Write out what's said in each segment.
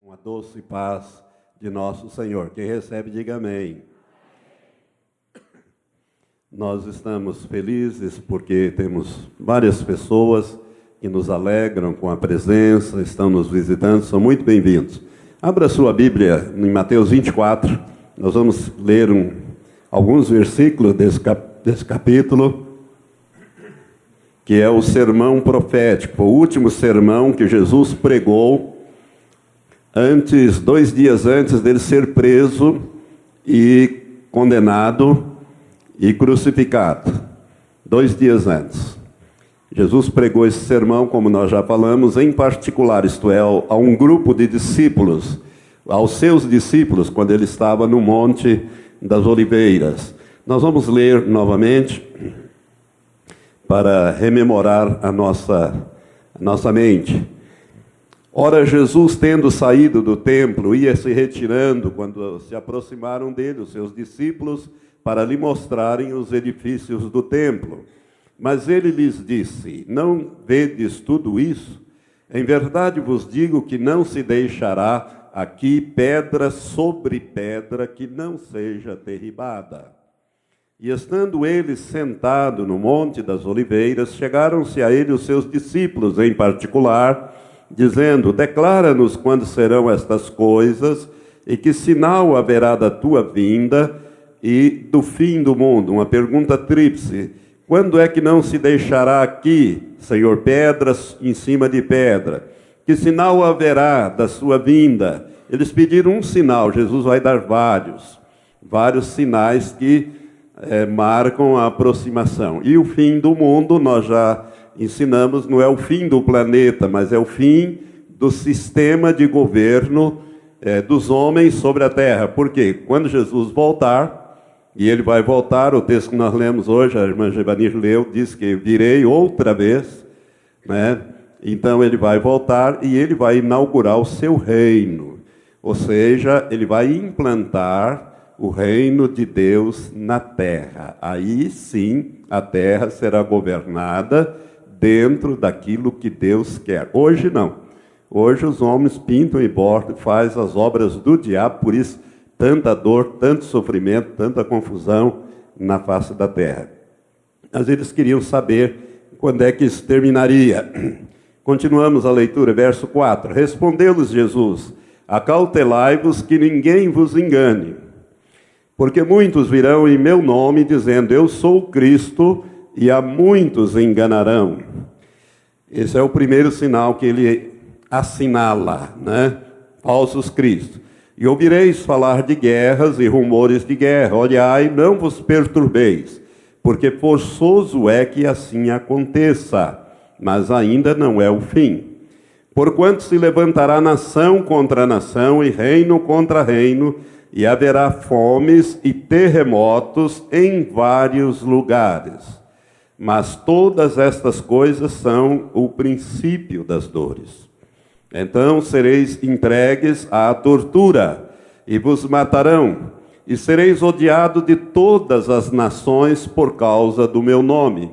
Com a doce paz de nosso Senhor. Quem recebe, diga amém. Nós estamos felizes porque temos várias pessoas que nos alegram com a presença, estão nos visitando, são muito bem-vindos. Abra sua Bíblia em Mateus 24, nós vamos ler alguns versículos desse capítulo, que é o sermão profético, o último sermão que Jesus pregou 2 dias antes dele ser preso e condenado e crucificado. 2 dias antes. Jesus pregou esse sermão, como nós já falamos, em particular, isto é, a um grupo de discípulos, aos seus discípulos, quando ele estava no Monte das Oliveiras. Nós vamos ler novamente para rememorar a nossa mente. Ora, Jesus, tendo saído do templo, ia se retirando quando se aproximaram dele os seus discípulos para lhe mostrarem os edifícios do templo. Mas ele lhes disse: não vedes tudo isso? Em verdade vos digo que não se deixará aqui pedra sobre pedra que não seja derribada. E estando ele sentado no Monte das Oliveiras, chegaram-se a ele os seus discípulos em particular, dizendo: declara-nos quando serão estas coisas, e que sinal haverá da tua vinda e do fim do mundo. Uma pergunta tríplice: quando é que não se deixará aqui, Senhor, pedras em cima de pedra? Que sinal haverá da sua vinda? Eles pediram um sinal, Jesus vai dar vários sinais que marcam a aproximação. E o fim do mundo, nós já ensinamos, não é o fim do planeta, mas é o fim do sistema de governo dos homens sobre a terra. Porque quando Jesus voltar, e ele vai voltar, o texto que nós lemos hoje, a irmã Gevanir leu, diz que virei outra vez, né? Então ele vai voltar e ele vai inaugurar o seu reino, ou seja, ele vai implantar o reino de Deus na terra. Aí sim a terra será governada dentro daquilo que Deus quer. Hoje não. Hoje os homens pintam e bordam, fazem as obras do diabo, por isso tanta dor, tanto sofrimento, tanta confusão na face da terra. Mas eles queriam saber quando é que isso terminaria. Continuamos a leitura, verso 4. Respondeu-lhes Jesus: acautelai-vos que ninguém vos engane, porque muitos virão em meu nome, dizendo: eu sou o Cristo, e a muitos enganarão. Esse é o primeiro sinal que ele assinala, né? Falsos cristos. E ouvireis falar de guerras e rumores de guerra. Olhai, não vos perturbeis, porque forçoso é que assim aconteça, mas ainda não é o fim. Porquanto se levantará nação contra nação e reino contra reino, e haverá fomes e terremotos em vários lugares. Mas todas estas coisas são o princípio das dores. Então sereis entregues à tortura, e vos matarão, e sereis odiados de todas as nações por causa do meu nome.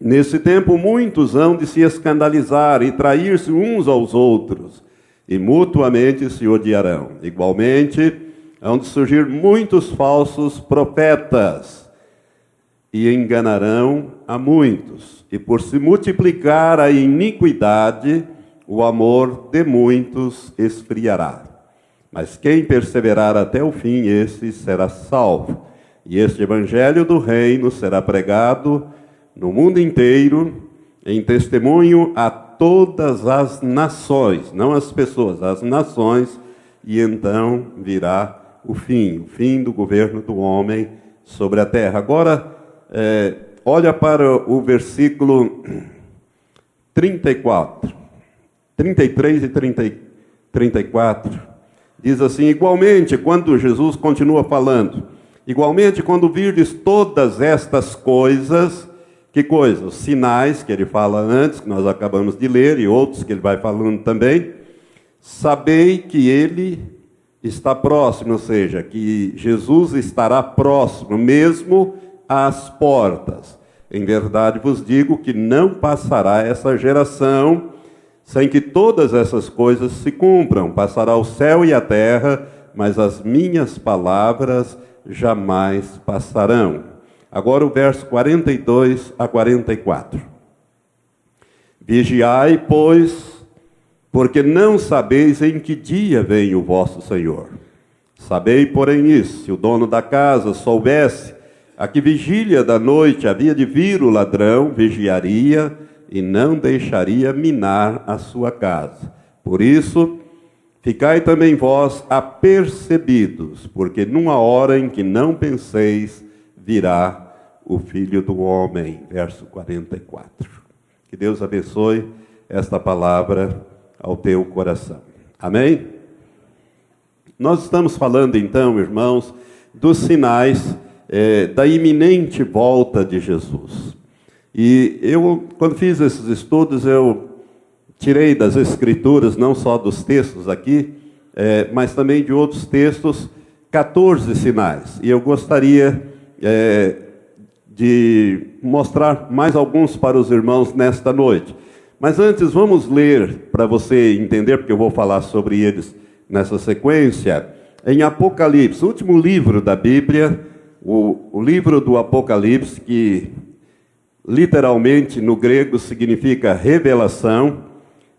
Nesse tempo muitos hão de se escandalizar e trair-se uns aos outros, e mutuamente se odiarão. Igualmente hão de surgir muitos falsos profetas, e enganarão a muitos. E por se multiplicar a iniquidade, o amor de muitos esfriará. Mas quem perseverar até o fim, esse será salvo. E este evangelho do reino será pregado no mundo inteiro, em testemunho a todas as nações, não as pessoas, as nações, e então virá o fim do governo do homem sobre a terra. Agora, olha para o versículo 34, 33 e 34, diz assim: igualmente, quando Jesus continua falando, igualmente quando virdes todas estas coisas, que coisas? Os sinais que ele fala antes, que nós acabamos de ler, e outros que ele vai falando também, sabei que ele está próximo, ou seja, que Jesus estará próximo, mesmo às portas. Em verdade vos digo que não passará essa geração sem que todas essas coisas se cumpram. Passará o céu e a terra, mas as minhas palavras jamais passarão. Agora o verso 42 a 44. Vigiai, pois, porque não sabeis em que dia vem o vosso Senhor. Sabei, porém, isso: se o dono da casa soubesse a que vigília da noite havia de vir o ladrão, vigiaria e não deixaria minar a sua casa. Por isso, ficai também vós apercebidos, porque numa hora em que não penseis, virá o Filho do Homem. Verso 44. Que Deus abençoe esta palavra ao teu coração. Amém? Nós estamos falando então, irmãos, dos sinais da iminente volta de Jesus. E eu, quando fiz esses estudos, eu tirei das Escrituras, não só dos textos aqui, mas também de outros textos, 14 sinais. E eu gostaria de mostrar mais alguns para os irmãos nesta noite. Mas antes, vamos ler, para você entender, porque eu vou falar sobre eles nessa sequência, em Apocalipse, o último livro da Bíblia, o livro do Apocalipse, que literalmente no grego significa revelação.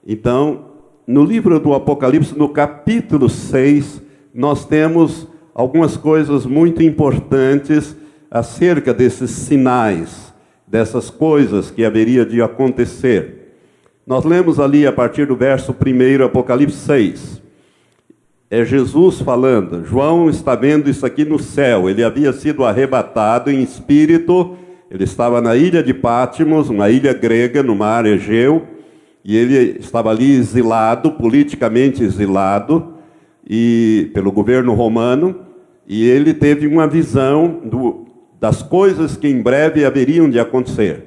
Então, no livro do Apocalipse, no capítulo 6, nós temos algumas coisas muito importantes acerca desses sinais, dessas coisas que haveria de acontecer. Nós lemos ali a partir do verso 1, Apocalipse 6. É Jesus falando. João está vendo isso aqui no céu. Ele havia sido arrebatado em espírito. Ele estava na ilha de Patmos, uma ilha grega no mar Egeu, e ele estava ali exilado, politicamente exilado, e pelo governo romano, e ele teve uma visão das coisas que em breve haveriam de acontecer.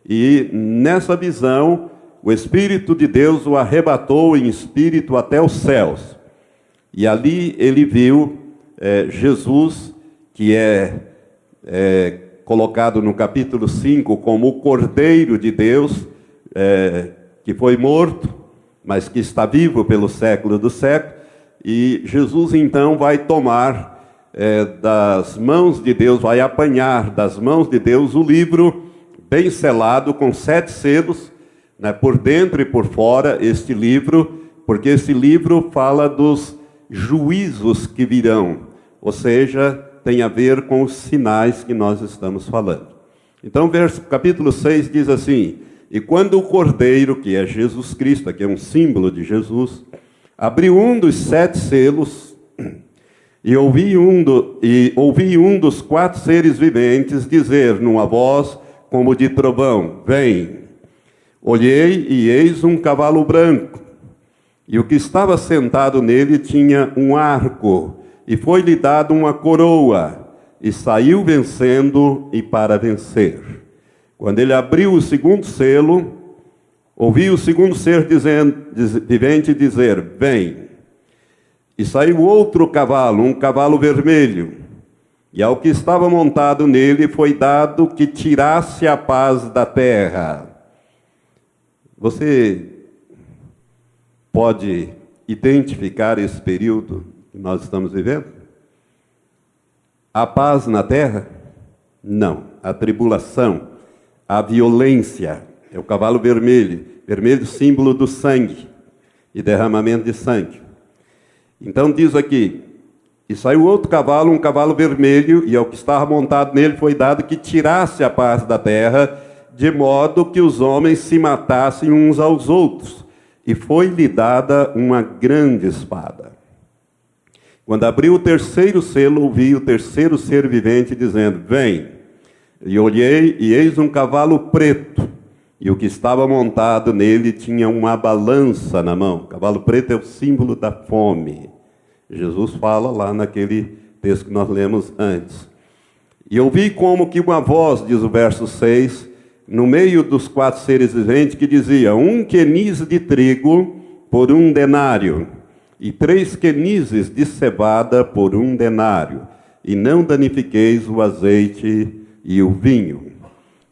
E nessa visão, o Espírito de Deus o arrebatou em espírito até os céus. E ali ele viu Jesus, que é colocado no capítulo 5 como o Cordeiro de Deus, que foi morto, mas que está vivo pelo século dos séculos. E Jesus então vai tomar das mãos de Deus, vai apanhar das mãos de Deus o livro bem selado, com 7 selos, né, por dentro e por fora, este livro, porque esse livro fala dos juízos que virão, ou seja, tem a ver com os sinais que nós estamos falando. Então, capítulo 6 diz assim: e quando o Cordeiro, que é Jesus Cristo, que é um símbolo de Jesus, abriu um dos 7 selos, e ouvi um dos 4 seres viventes dizer numa voz como de trovão: vem. Olhei e eis um cavalo branco, e o que estava sentado nele tinha um arco, e foi-lhe dado uma coroa, e saiu vencendo e para vencer. Quando ele abriu o segundo selo, ouvi o segundo ser vivente dizer: vem. E saiu outro cavalo, um cavalo vermelho, e ao que estava montado nele foi dado que tirasse a paz da terra. Você pode identificar esse período que nós estamos vivendo? A paz na terra? Não. A tribulação, a violência, é o cavalo vermelho. Vermelho, símbolo do sangue e derramamento de sangue. Então diz aqui: e saiu outro cavalo, um cavalo vermelho, e ao que estava montado nele foi dado que tirasse a paz da terra, de modo que os homens se matassem uns aos outros. E foi-lhe dada uma grande espada. Quando abriu o terceiro selo, ouvi o terceiro ser vivente dizendo: vem. E olhei, e eis um cavalo preto, e o que estava montado nele tinha uma balança na mão. O cavalo preto é o símbolo da fome. Jesus fala lá naquele texto que nós lemos antes. E ouvi como que uma voz, diz o verso 6, no meio dos 4 seres viventes, que dizia: 1 quenize de trigo por 1 denário, e 3 quenizes de cevada por 1 denário, e não danifiqueis o azeite e o vinho.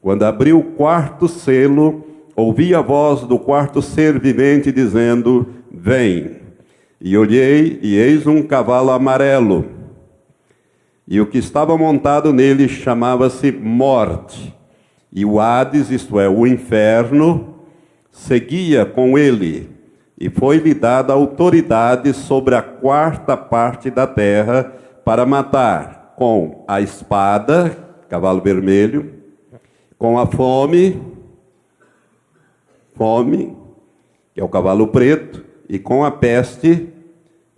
Quando abriu o 4º selo, ouvi a voz do quarto ser vivente dizendo: vem. E olhei, e eis um cavalo amarelo. E o que estava montado nele chamava-se Morte. E o Hades, isto é, o inferno, seguia com ele. E foi-lhe dada autoridade sobre a quarta parte da terra para matar com a espada, cavalo vermelho, com a fome, que é o cavalo preto, e com a peste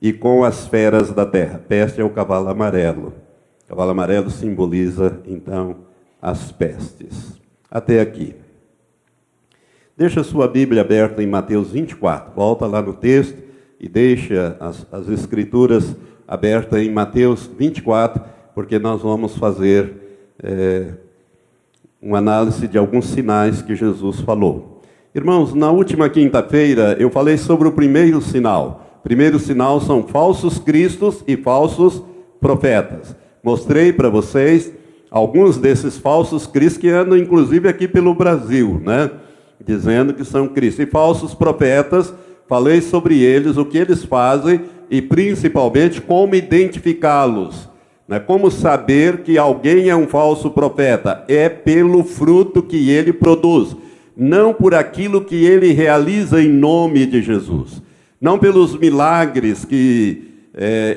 e com as feras da terra. Peste é o cavalo amarelo. O cavalo amarelo simboliza, então, as pestes. Até aqui. Deixa a sua Bíblia aberta em Mateus 24. Volta lá no texto e deixa as escrituras abertas em Mateus 24, porque nós vamos fazer uma análise de alguns sinais que Jesus falou. Irmãos, na última quinta-feira eu falei sobre o primeiro sinal. O primeiro sinal são falsos cristos e falsos profetas. Mostrei para vocês alguns desses falsos cristos que andam inclusive aqui pelo Brasil, né? Dizendo que são cristos. E falsos profetas, falei sobre eles, o que eles fazem e principalmente como identificá-los. Né? Como saber que alguém é um falso profeta? É pelo fruto que ele produz, não por aquilo que ele realiza em nome de Jesus. Não pelos milagres que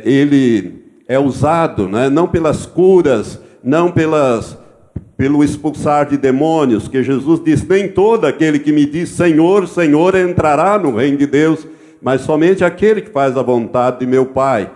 ele é usado, né? Não pelas curas, não pelo expulsar de demônios, que Jesus diz: nem todo aquele que me diz Senhor, Senhor entrará no reino de Deus, mas somente aquele que faz a vontade de meu Pai.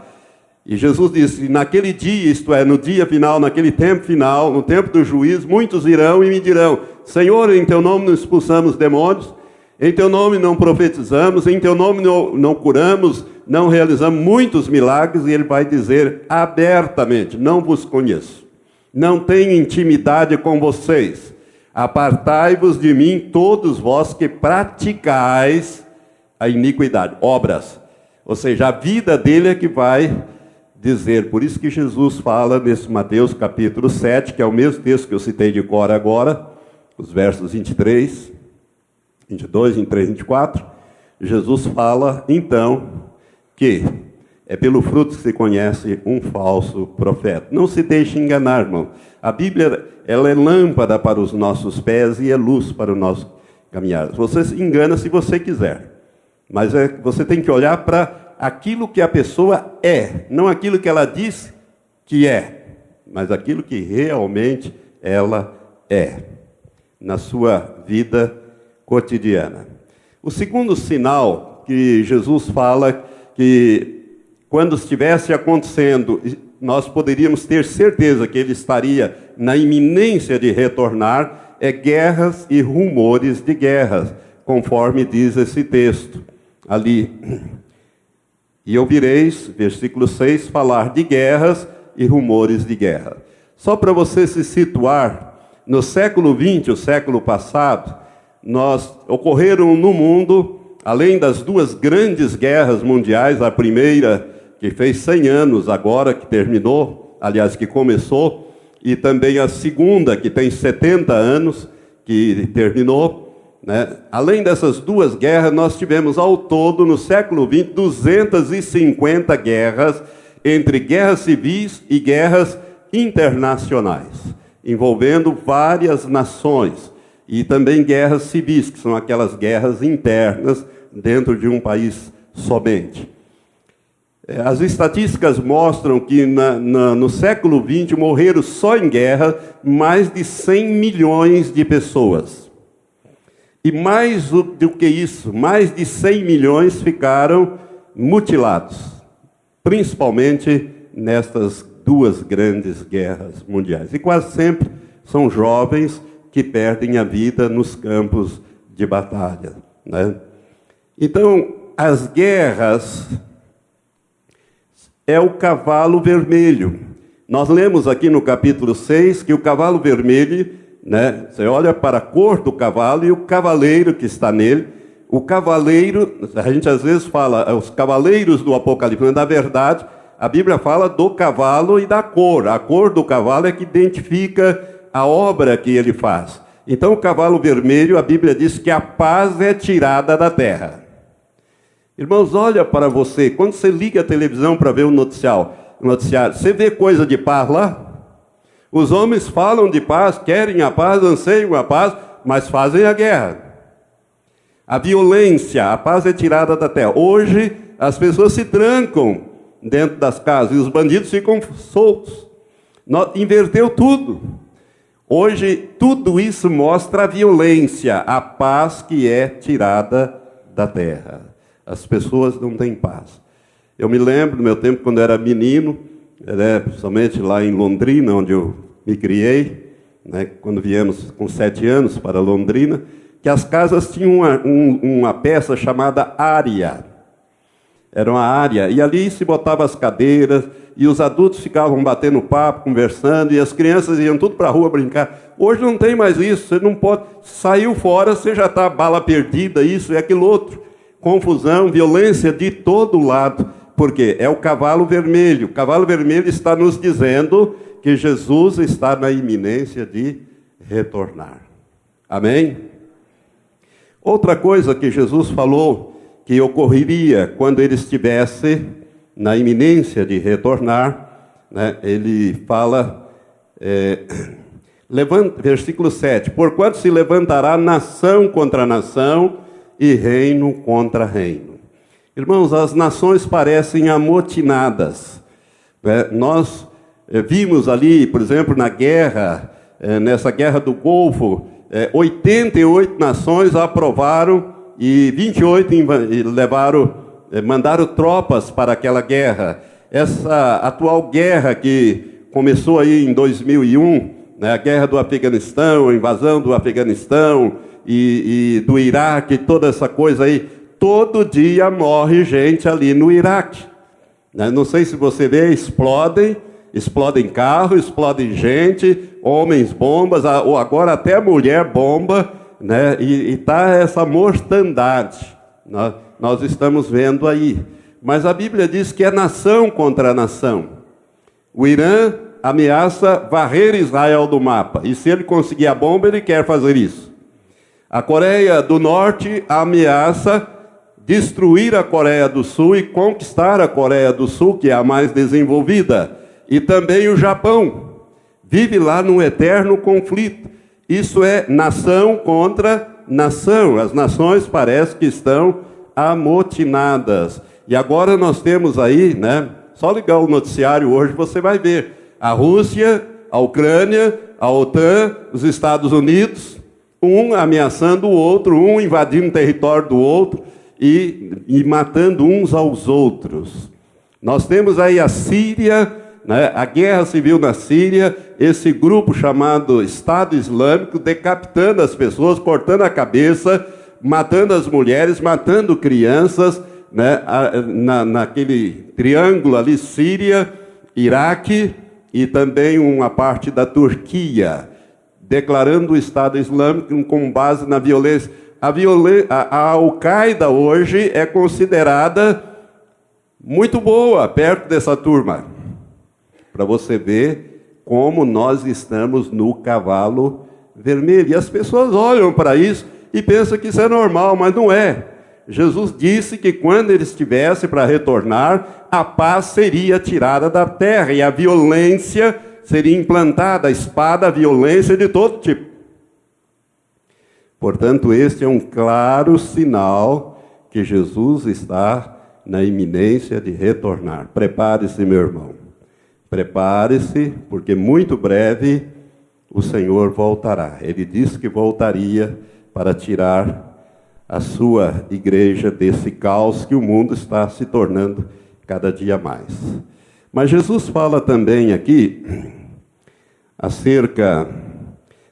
E Jesus disse: naquele dia, isto é, no dia final, naquele tempo final, no tempo do juízo, muitos irão e me dirão: Senhor, em teu nome não expulsamos demônios, em teu nome não profetizamos, em teu nome não curamos, não realizamos muitos milagres. E ele vai dizer abertamente: não vos conheço. Não tenho intimidade com vocês. Apartai-vos de mim, todos vós que praticais a iniquidade. Obras. Ou seja, a vida dele é que vai dizer. Por isso que Jesus fala nesse Mateus capítulo 7, que é o mesmo texto que eu citei de cor agora, os versos 23, 22, 23, 24. Jesus fala, então, que é pelo fruto que se conhece um falso profeta. Não se deixe enganar, irmão. A Bíblia, ela é lâmpada para os nossos pés e é luz para o nosso caminhar. Você se engana se você quiser. Mas você tem que olhar para aquilo que a pessoa é. Não aquilo que ela diz que é. Mas aquilo que realmente ela é. Na sua vida cotidiana. O segundo sinal que Jesus fala que quando estivesse acontecendo, nós poderíamos ter certeza que ele estaria na iminência de retornar, é guerras e rumores de guerras, conforme diz esse texto ali. E ouvireis, versículo 6, falar de guerras e rumores de guerra. Só para você se situar, no século XX, o século passado, ocorreram no mundo, além das duas grandes guerras mundiais, a primeira que fez 100 anos agora, que terminou, aliás, que começou, e também a segunda, que tem 70 anos, que terminou, né? Além dessas duas guerras, nós tivemos ao todo, no século XX, 250 guerras, entre guerras civis e guerras internacionais, envolvendo várias nações, e também guerras civis, que são aquelas guerras internas dentro de um país somente. As estatísticas mostram que no século XX morreram só em guerra mais de 100 milhões de pessoas. E mais do que isso, mais de 100 milhões ficaram mutilados, principalmente nestas duas grandes guerras mundiais. E quase sempre são jovens que perdem a vida nos campos de batalha, né? Então, as guerras é o cavalo vermelho. Nós lemos aqui no capítulo 6 que o cavalo vermelho, né, você olha para a cor do cavalo e o cavaleiro que está nele. O cavaleiro, a gente às vezes fala, os cavaleiros do Apocalipse, mas na verdade, a Bíblia fala do cavalo e da cor. A cor do cavalo é que identifica a obra que ele faz. Então o cavalo vermelho, a Bíblia diz que a paz é tirada da terra. Irmãos, olha para você, quando você liga a televisão para ver o noticiário, você vê coisa de paz lá? Os homens falam de paz, querem a paz, anseiam a paz, mas fazem a guerra. A violência, a paz é tirada da terra. Hoje, as pessoas se trancam dentro das casas e os bandidos ficam soltos. Inverteu tudo. Hoje, tudo isso mostra a violência, a paz que é tirada da terra. As pessoas não têm paz. Eu me lembro, no meu tempo, quando eu era menino, principalmente lá em Londrina, onde eu me criei, quando viemos com 7 anos para Londrina, que as casas tinham uma peça chamada área. Era uma área, e ali se botava as cadeiras, e os adultos ficavam batendo papo, conversando, e as crianças iam tudo para a rua brincar. Hoje não tem mais isso, você não pode... Saiu fora, você já está bala perdida, isso e aquilo outro. Confusão, violência de todo lado. Por quê? É o cavalo vermelho. O cavalo vermelho está nos dizendo que Jesus está na iminência de retornar. Amém? Outra coisa que Jesus falou que ocorreria quando ele estivesse na iminência de retornar, ele fala, versículo 7, porquanto se levantará nação contra nação e reino contra reino. Irmãos, as nações parecem amotinadas. Nós vimos ali, por exemplo, na guerra, nessa guerra do Golfo, 88 nações aprovaram e 28 mandaram tropas para aquela guerra. Essa atual guerra que começou aí em 2001, a guerra do Afeganistão, a invasão do Afeganistão e do Iraque, toda essa coisa aí, todo dia morre gente ali no Iraque. Não sei se você vê, explodem carros, explodem gente, homens bombas, ou agora até mulher bomba, e está essa mortandade. Nós estamos vendo aí. Mas a Bíblia diz que é nação contra nação. O Irã ameaça varrer Israel do mapa, e se ele conseguir a bomba, ele quer fazer isso. A Coreia do Norte ameaça destruir a Coreia do Sul e conquistar a Coreia do Sul, que é a mais desenvolvida. E também o Japão vive lá num eterno conflito. Isso é nação contra nação. As nações parecem que estão amotinadas. E agora nós temos aí, só ligar o noticiário hoje você vai ver. A Rússia, a Ucrânia, a OTAN, os Estados Unidos, um ameaçando o outro, um invadindo o território do outro e matando uns aos outros. Nós temos aí a Síria, a guerra civil na Síria, esse grupo chamado Estado Islâmico decapitando as pessoas, cortando a cabeça, matando as mulheres, matando crianças, naquele triângulo ali, Síria, Iraque e também uma parte da Turquia, declarando o Estado Islâmico com base na violência. A Al-Qaeda hoje é considerada muito boa perto dessa turma. Para você ver como nós estamos no cavalo vermelho. E as pessoas olham para isso e pensam que isso é normal, mas não é. Jesus disse que quando ele estivesse para retornar, a paz seria tirada da terra e a violência seria implantada, a espada, a violência de todo tipo. Portanto, este é um claro sinal que Jesus está na iminência de retornar. Prepare-se, meu irmão. Prepare-se, porque muito breve o Senhor voltará. Ele disse que voltaria para tirar a sua igreja desse caos que o mundo está se tornando cada dia mais. Mas Jesus fala também aqui, acerca,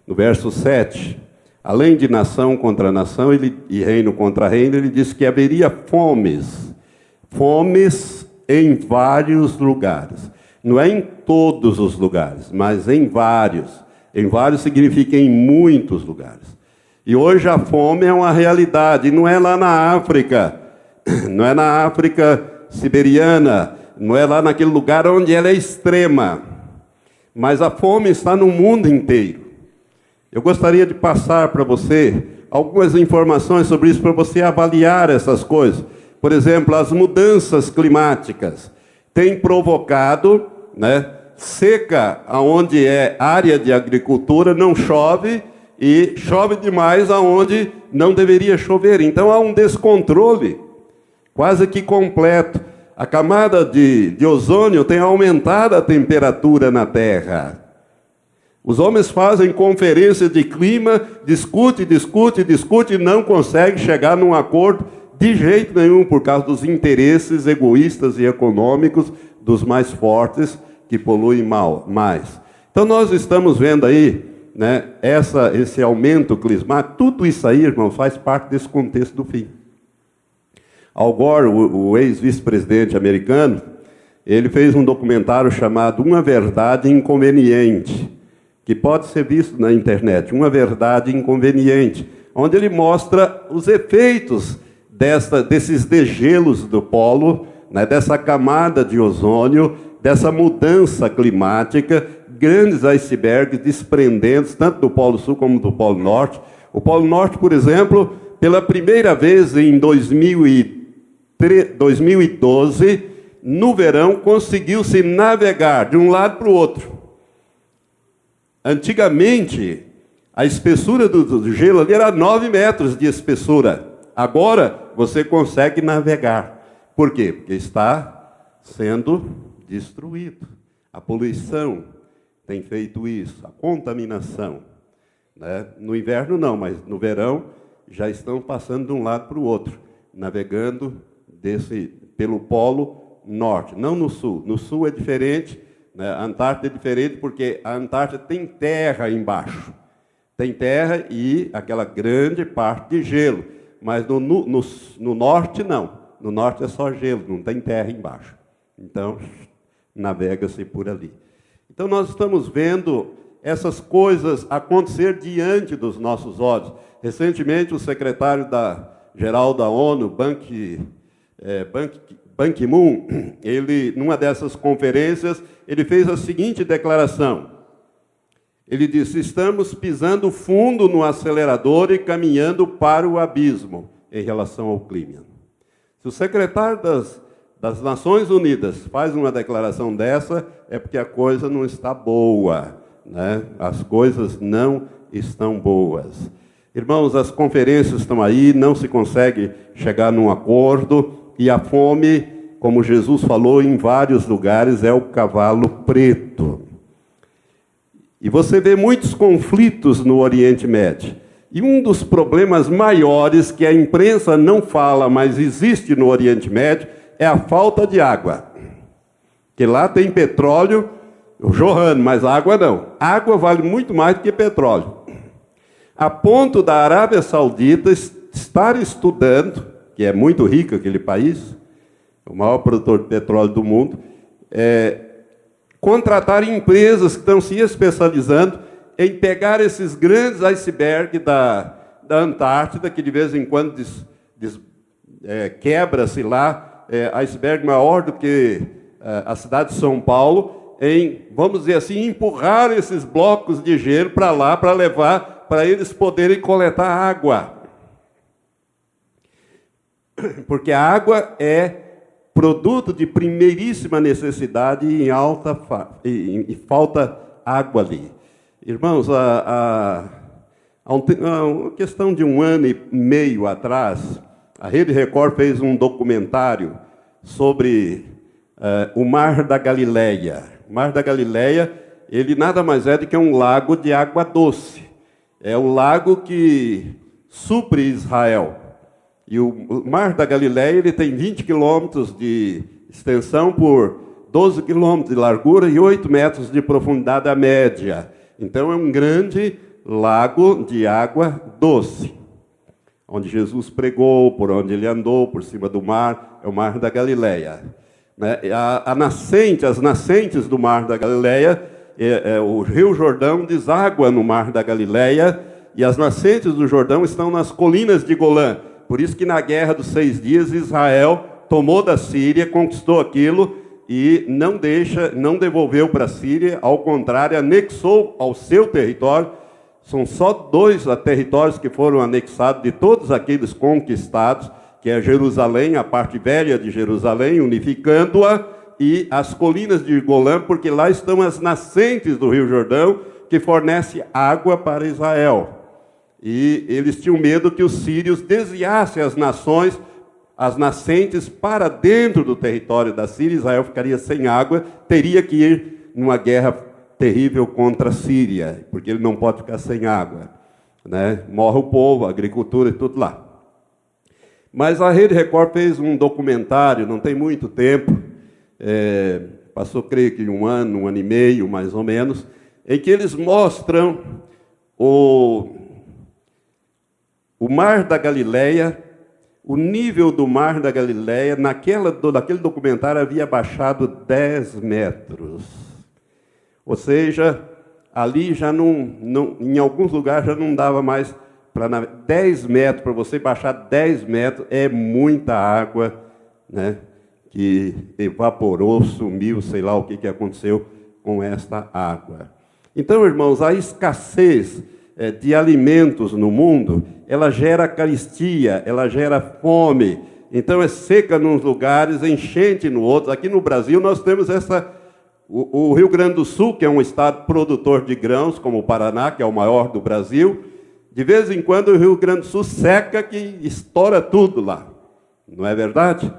no verso 7, além de nação contra nação e reino contra reino, ele disse que haveria fomes em vários lugares. Não é em todos os lugares, mas em vários. Em vários significa em muitos lugares. E hoje a fome é uma realidade, não é lá na África, não é na África siberiana, não é lá naquele lugar onde ela é extrema, mas a fome está no mundo inteiro. Eu gostaria de passar para você algumas informações sobre isso, para você avaliar essas coisas. Por exemplo, as mudanças climáticas têm provocado, seca onde é área de agricultura, não chove, e chove demais aonde não deveria chover. Então há um descontrole quase que completo. A camada de ozônio tem aumentado a temperatura na Terra. Os homens fazem conferências de clima, discute, e não conseguem chegar num acordo de jeito nenhum, por causa dos interesses egoístas e econômicos dos mais fortes, que poluem mais. Então nós estamos vendo aí, esse aumento climático. Tudo isso aí, irmão, faz parte desse contexto do fim. Al Gore, o ex-vice-presidente americano, ele fez um documentário chamado Uma Verdade Inconveniente, que pode ser visto na internet, Uma Verdade Inconveniente, onde ele mostra os efeitos desses degelos do polo, dessa camada de ozônio, dessa mudança climática, grandes icebergs desprendendo tanto do Polo Sul como do Polo Norte. O Polo Norte, por exemplo, pela primeira vez em 2012, no verão, conseguiu-se navegar de um lado para o outro. Antigamente, a espessura do gelo ali era 9 metros de espessura. Agora, você consegue navegar. Por quê? Porque está sendo destruído. A poluição tem feito isso, a contaminação. No inverno não, mas no verão já estão passando de um lado para o outro, navegando pelo Polo Norte, não no Sul. No Sul é diferente, a Antártida é diferente porque a Antártida tem terra embaixo. Tem terra e aquela grande parte de gelo. Mas no Norte não. No Norte é só gelo, não tem terra embaixo. Então, navega-se por ali. Então nós estamos vendo essas coisas acontecer diante dos nossos olhos. Recentemente o secretário-geral da ONU, Ban Ki-moon, ele, numa dessas conferências, ele fez a seguinte declaração. Ele disse: estamos pisando fundo no acelerador e caminhando para o abismo em relação ao clima. Se o secretário das Nações Unidas faz uma declaração dessa, é porque a coisa não está boa, As coisas não estão boas. Irmãos, as conferências estão aí, não se consegue chegar num acordo, e a fome, como Jesus falou em vários lugares, é o cavalo preto. E você vê muitos conflitos no Oriente Médio. E um dos problemas maiores que a imprensa não fala, mas existe no Oriente Médio, é a falta de água. Que lá tem petróleo jorrando, mas água não. Água vale muito mais do que petróleo. A ponto da Arábia Saudita estar estudando, que é muito rico aquele país, o maior produtor de petróleo do mundo, contratar empresas que estão se especializando em pegar esses grandes icebergs da Antártida, que de vez em quando quebra-se lá, iceberg maior do que a cidade de São Paulo, vamos dizer assim, empurrar esses blocos de gelo para lá, para levar, para eles poderem coletar água. Porque a água é produto de primeiríssima necessidade e falta água ali. Irmãos, uma questão de 1 ano e meio atrás, a Rede Record fez um documentário sobre o Mar da Galileia. O Mar da Galileia, ele nada mais é do que um lago de água doce. É o lago que supre Israel. E o Mar da Galileia, ele tem 20 quilômetros de extensão por 12 quilômetros de largura e 8 metros de profundidade à média. Então é um grande lago de água doce. Onde Jesus pregou, por onde ele andou, por cima do mar, é o Mar da Galileia. As nascentes do Mar da Galileia, o Rio Jordão deságua no Mar da Galileia, e as nascentes do Jordão estão nas colinas de Golã. Por isso que na Guerra dos 6 Dias, Israel tomou da Síria, conquistou aquilo, e não devolveu para a Síria, ao contrário, anexou ao seu território São só 2 territórios que foram anexados de todos aqueles conquistados, que é Jerusalém, a parte velha de Jerusalém, unificando-a, e as colinas de Golã, porque lá estão as nascentes do Rio Jordão, que fornece água para Israel. E eles tinham medo que os sírios desviassem as nações, as nascentes, para dentro do território da Síria. Israel ficaria sem água, teria que ir numa guerra terrível contra a Síria, porque ele não pode ficar sem água, né? Morre o povo, a agricultura e tudo lá. Mas a Rede Record fez um documentário, não tem muito tempo, passou, creio que 1 ano, 1 ano e meio, mais ou menos, em que eles mostram o Mar da Galileia, o nível do Mar da Galileia, naquele documentário havia baixado 10 metros. Ou seja, ali já em alguns lugares já não dava mais para 10 metros, para você baixar 10 metros, é muita água, né, que evaporou, sumiu, sei lá o que aconteceu com esta água. Então, irmãos, a escassez de alimentos no mundo, ela gera carestia, ela gera fome. Então, é seca nos lugares, enchente no outro. Aqui no Brasil, nós temos o Rio Grande do Sul, que é um estado produtor de grãos, como o Paraná, que é o maior do Brasil. De vez em quando, o Rio Grande do Sul seca, que estoura tudo lá. Não é verdade?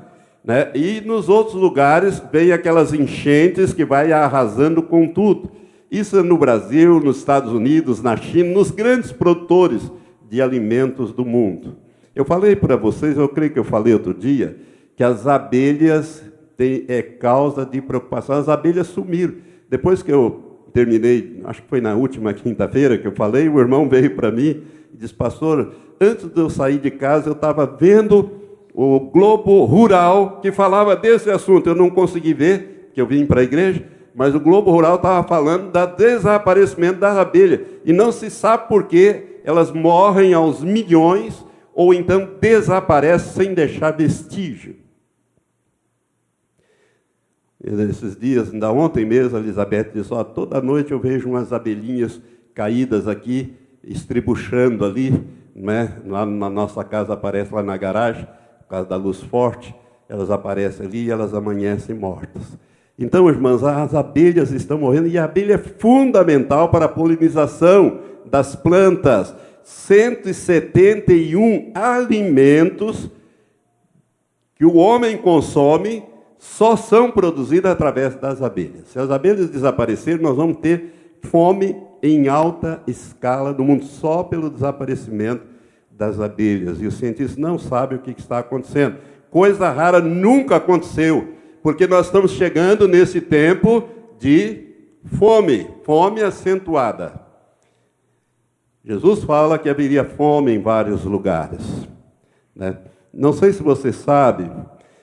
Né? E nos outros lugares, vem aquelas enchentes que vai arrasando com tudo. Isso é no Brasil, nos Estados Unidos, na China, nos grandes produtores de alimentos do mundo. Eu falei para vocês, eu creio que eu falei outro dia, que as abelhas é causa de preocupação. As abelhas sumiram. Depois que eu terminei, acho que foi na última quinta-feira que eu falei, o irmão veio para mim e disse: pastor, antes de eu sair de casa, eu estava vendo o Globo Rural, que falava desse assunto. Eu não consegui ver, porque eu vim para a igreja, mas o Globo Rural estava falando do desaparecimento das abelhas. E não se sabe por que elas morrem aos milhões, ou então desaparecem sem deixar vestígio. Esses dias, ainda ontem mesmo, a Elizabeth disse: toda noite eu vejo umas abelhinhas caídas aqui, estribuchando ali, né? Lá na nossa casa, aparece lá na garagem, por causa da luz forte, elas aparecem ali e elas amanhecem mortas. Então, irmãs, as abelhas estão morrendo, e a abelha é fundamental para a polinização das plantas. 171 alimentos que o homem consome só são produzidos através das abelhas. Se as abelhas desaparecerem, nós vamos ter fome em alta escala no mundo, só pelo desaparecimento das abelhas. E os cientistas não sabem o que está acontecendo. Coisa rara nunca aconteceu, porque nós estamos chegando nesse tempo de fome acentuada. Jesus fala que haveria fome em vários lugares, né? Não sei se você sabe,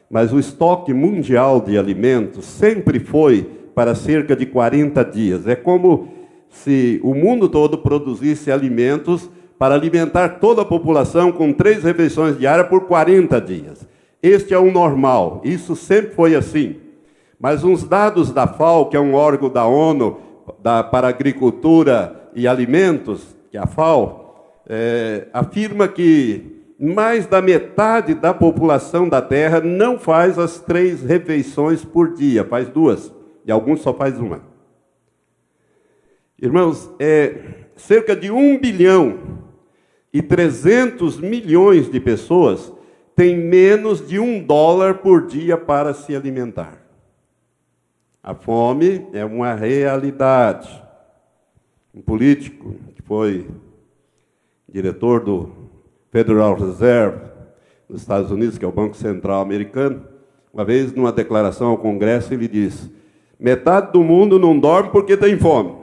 mas o estoque mundial de alimentos sempre foi para cerca de 40 dias. É como se o mundo todo produzisse alimentos para alimentar toda a população com 3 refeições diárias por 40 dias. Este é o normal, isso sempre foi assim. Mas uns dados da FAO, que é um órgão da ONU para Agricultura e Alimentos, que é a FAO, afirma que mais da metade da população da Terra não faz as 3 refeições por dia, faz 2, e alguns só faz 1. Irmãos, cerca de 1 bilhão e 300 milhões de pessoas têm menos de $1 por dia para se alimentar. A fome é uma realidade. Um político que foi diretor do Federal Reserve nos Estados Unidos, que é o Banco Central americano, uma vez, numa declaração ao Congresso, ele disse: metade do mundo não dorme porque tem fome,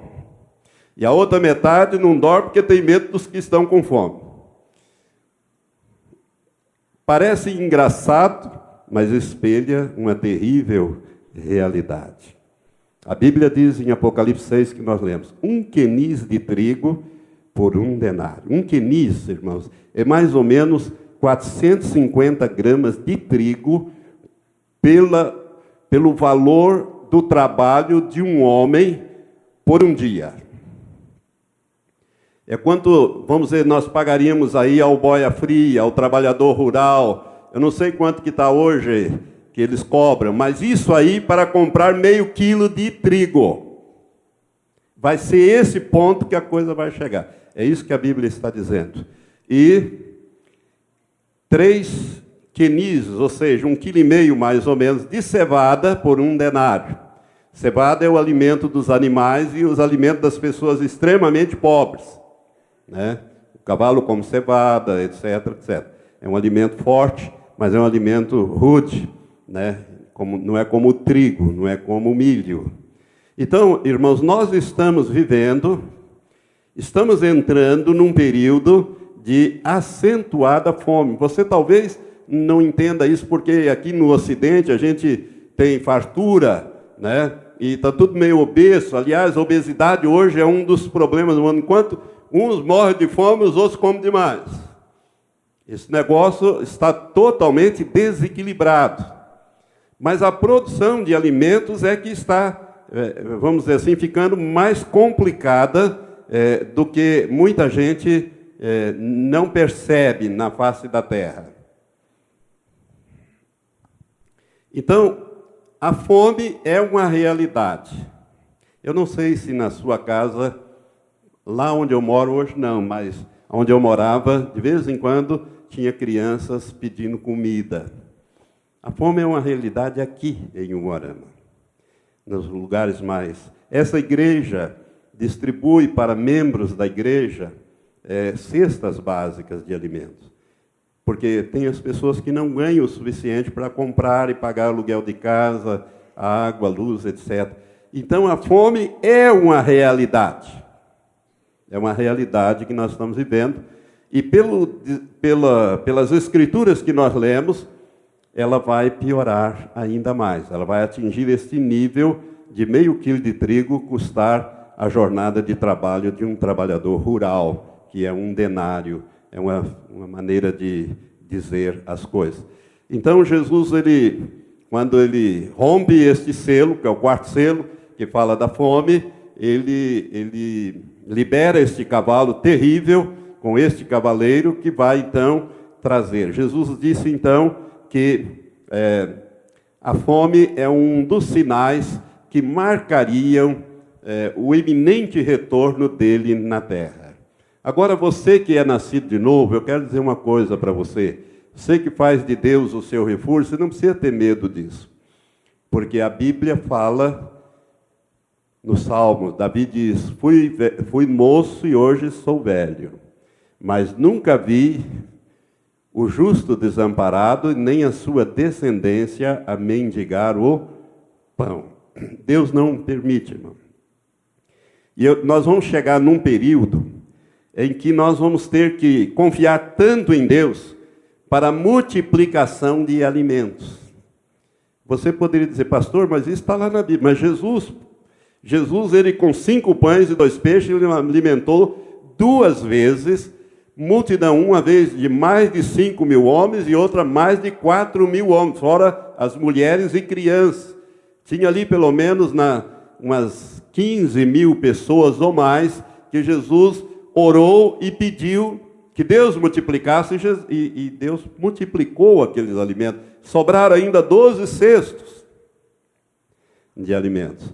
e a outra metade não dorme porque tem medo dos que estão com fome. Parece engraçado, mas espelha uma terrível realidade. A Bíblia diz em Apocalipse 6 que nós lemos: 1 quenis de trigo por 1 denário. 1 quenis, irmãos, é mais ou menos 450 gramas de trigo pelo valor do trabalho de um homem por um dia. É quanto, vamos dizer, nós pagaríamos aí ao boia fria, ao trabalhador rural. Eu não sei quanto que está hoje que eles cobram, mas isso aí para comprar meio quilo de trigo. Vai ser esse ponto que a coisa vai chegar. É isso que a Bíblia está dizendo. E 3 quenizes, ou seja, 1,5 kg mais ou menos, de cevada por 1 denário. Cevada é o alimento dos animais e os alimentos das pessoas extremamente pobres, né? O cavalo come cevada, etc, etc. É um alimento forte, mas é um alimento rude, né? Não é como o trigo, não é como o milho. Então, irmãos, nós estamos entrando num período de acentuada fome. Você talvez não entenda isso, porque aqui no Ocidente a gente tem fartura, né? E está tudo meio obeso. Aliás, a obesidade hoje é um dos problemas do mundo. Enquanto uns morrem de fome, os outros comem demais. Esse negócio está totalmente desequilibrado. Mas a produção de alimentos é que está, vamos dizer assim, ficando mais complicada do que muita gente não percebe na face da terra. Então, a fome é uma realidade. Eu não sei se na sua casa, lá onde eu moro hoje não, mas onde eu morava, de vez em quando, tinha crianças pedindo comida. A fome é uma realidade aqui em Umuarama, nos lugares mais. Essa igreja distribui para membros da igreja cestas básicas de alimentos. Porque tem as pessoas que não ganham o suficiente para comprar e pagar aluguel de casa, água, luz, etc. Então, a fome é uma realidade. É uma realidade que nós estamos vivendo. E pelas escrituras que nós lemos, ela vai piorar ainda mais. Ela vai atingir este nível de meio quilo de trigo custar a jornada de trabalho de um trabalhador rural, que é 1 denário. É uma maneira de dizer as coisas. Então, Jesus, quando ele rompe este selo, que é o 4º selo, que fala da fome, ele libera este cavalo terrível, com este cavaleiro, que vai, então, trazer. Jesus disse, então, que a fome é um dos sinais que marcariam o iminente retorno dele na terra. Agora, você que é nascido de novo, eu quero dizer uma coisa para você. Você que faz de Deus o seu refúgio, você não precisa ter medo disso. Porque a Bíblia fala, no Salmo, Davi diz, fui moço e hoje sou velho, mas nunca vi o justo desamparado, nem a sua descendência a mendigar o pão. Deus não permite, irmão. E nós vamos chegar num período em que nós vamos ter que confiar tanto em Deus para a multiplicação de alimentos. Você poderia dizer, pastor, mas isso está lá na Bíblia. Mas Jesus, ele com 5 pães e 2 peixes, ele alimentou 2 vezes, multidão, uma vez de mais de 5.000 homens e outra mais de 4.000 homens, fora as mulheres e crianças. Tinha ali pelo menos umas 15.000 pessoas ou mais que Jesus orou e pediu que Deus multiplicasse, e Deus multiplicou aqueles alimentos. Sobraram ainda 12 cestos de alimentos.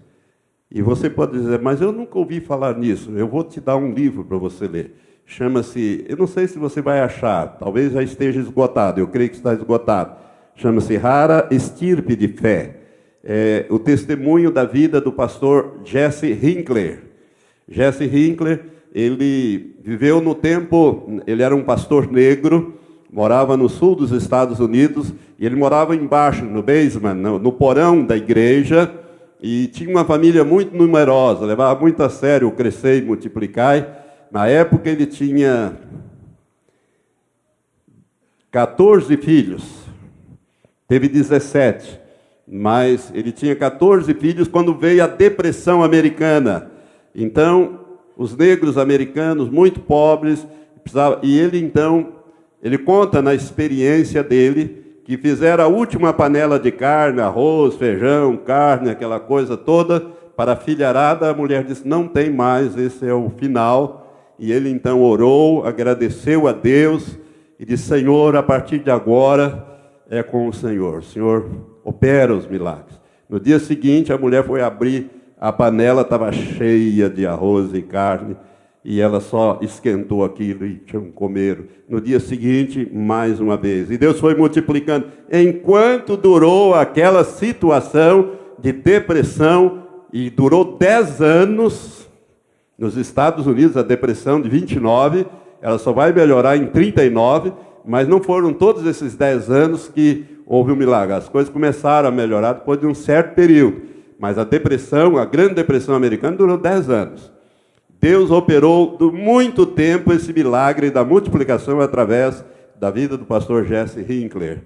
E você pode dizer, mas eu nunca ouvi falar nisso. Eu vou te dar um livro para você ler. Chama-se, eu não sei se você vai achar, talvez já esteja esgotado, eu creio que está esgotado. Chama-se Rara Estirpe de Fé. É o testemunho da vida do pastor Jesse Hinkler. Jesse Hinkler, ele viveu no tempo, ele era um pastor negro, morava no sul dos Estados Unidos, e ele morava embaixo, no basement, no porão da igreja, e tinha uma família muito numerosa, levava muito a sério o crescer e multiplicar. Na época ele tinha 14 filhos, teve 17, mas ele tinha 14 filhos quando veio a depressão americana. Então, os negros americanos, muito pobres, e ele conta na experiência dele, que fizeram a última panela de carne, arroz, feijão, carne, aquela coisa toda, para a filharada. A mulher disse, não tem mais, esse é o final. E ele então orou, agradeceu a Deus e disse: Senhor, a partir de agora é com o Senhor opera os milagres. No dia seguinte, a mulher foi abrir a panela, estava cheia de arroz e carne, e ela só esquentou aquilo e comeram. No dia seguinte, mais uma vez. E Deus foi multiplicando. Enquanto durou aquela situação de depressão, e durou 10 anos, nos Estados Unidos, a depressão de 29, ela só vai melhorar em 39, mas não foram todos esses 10 anos que houve um milagre. As coisas começaram a melhorar depois de um certo período. Mas a depressão, a grande depressão americana, durou 10 anos. Deus operou por muito tempo esse milagre da multiplicação através da vida do pastor Jesse Hinkler.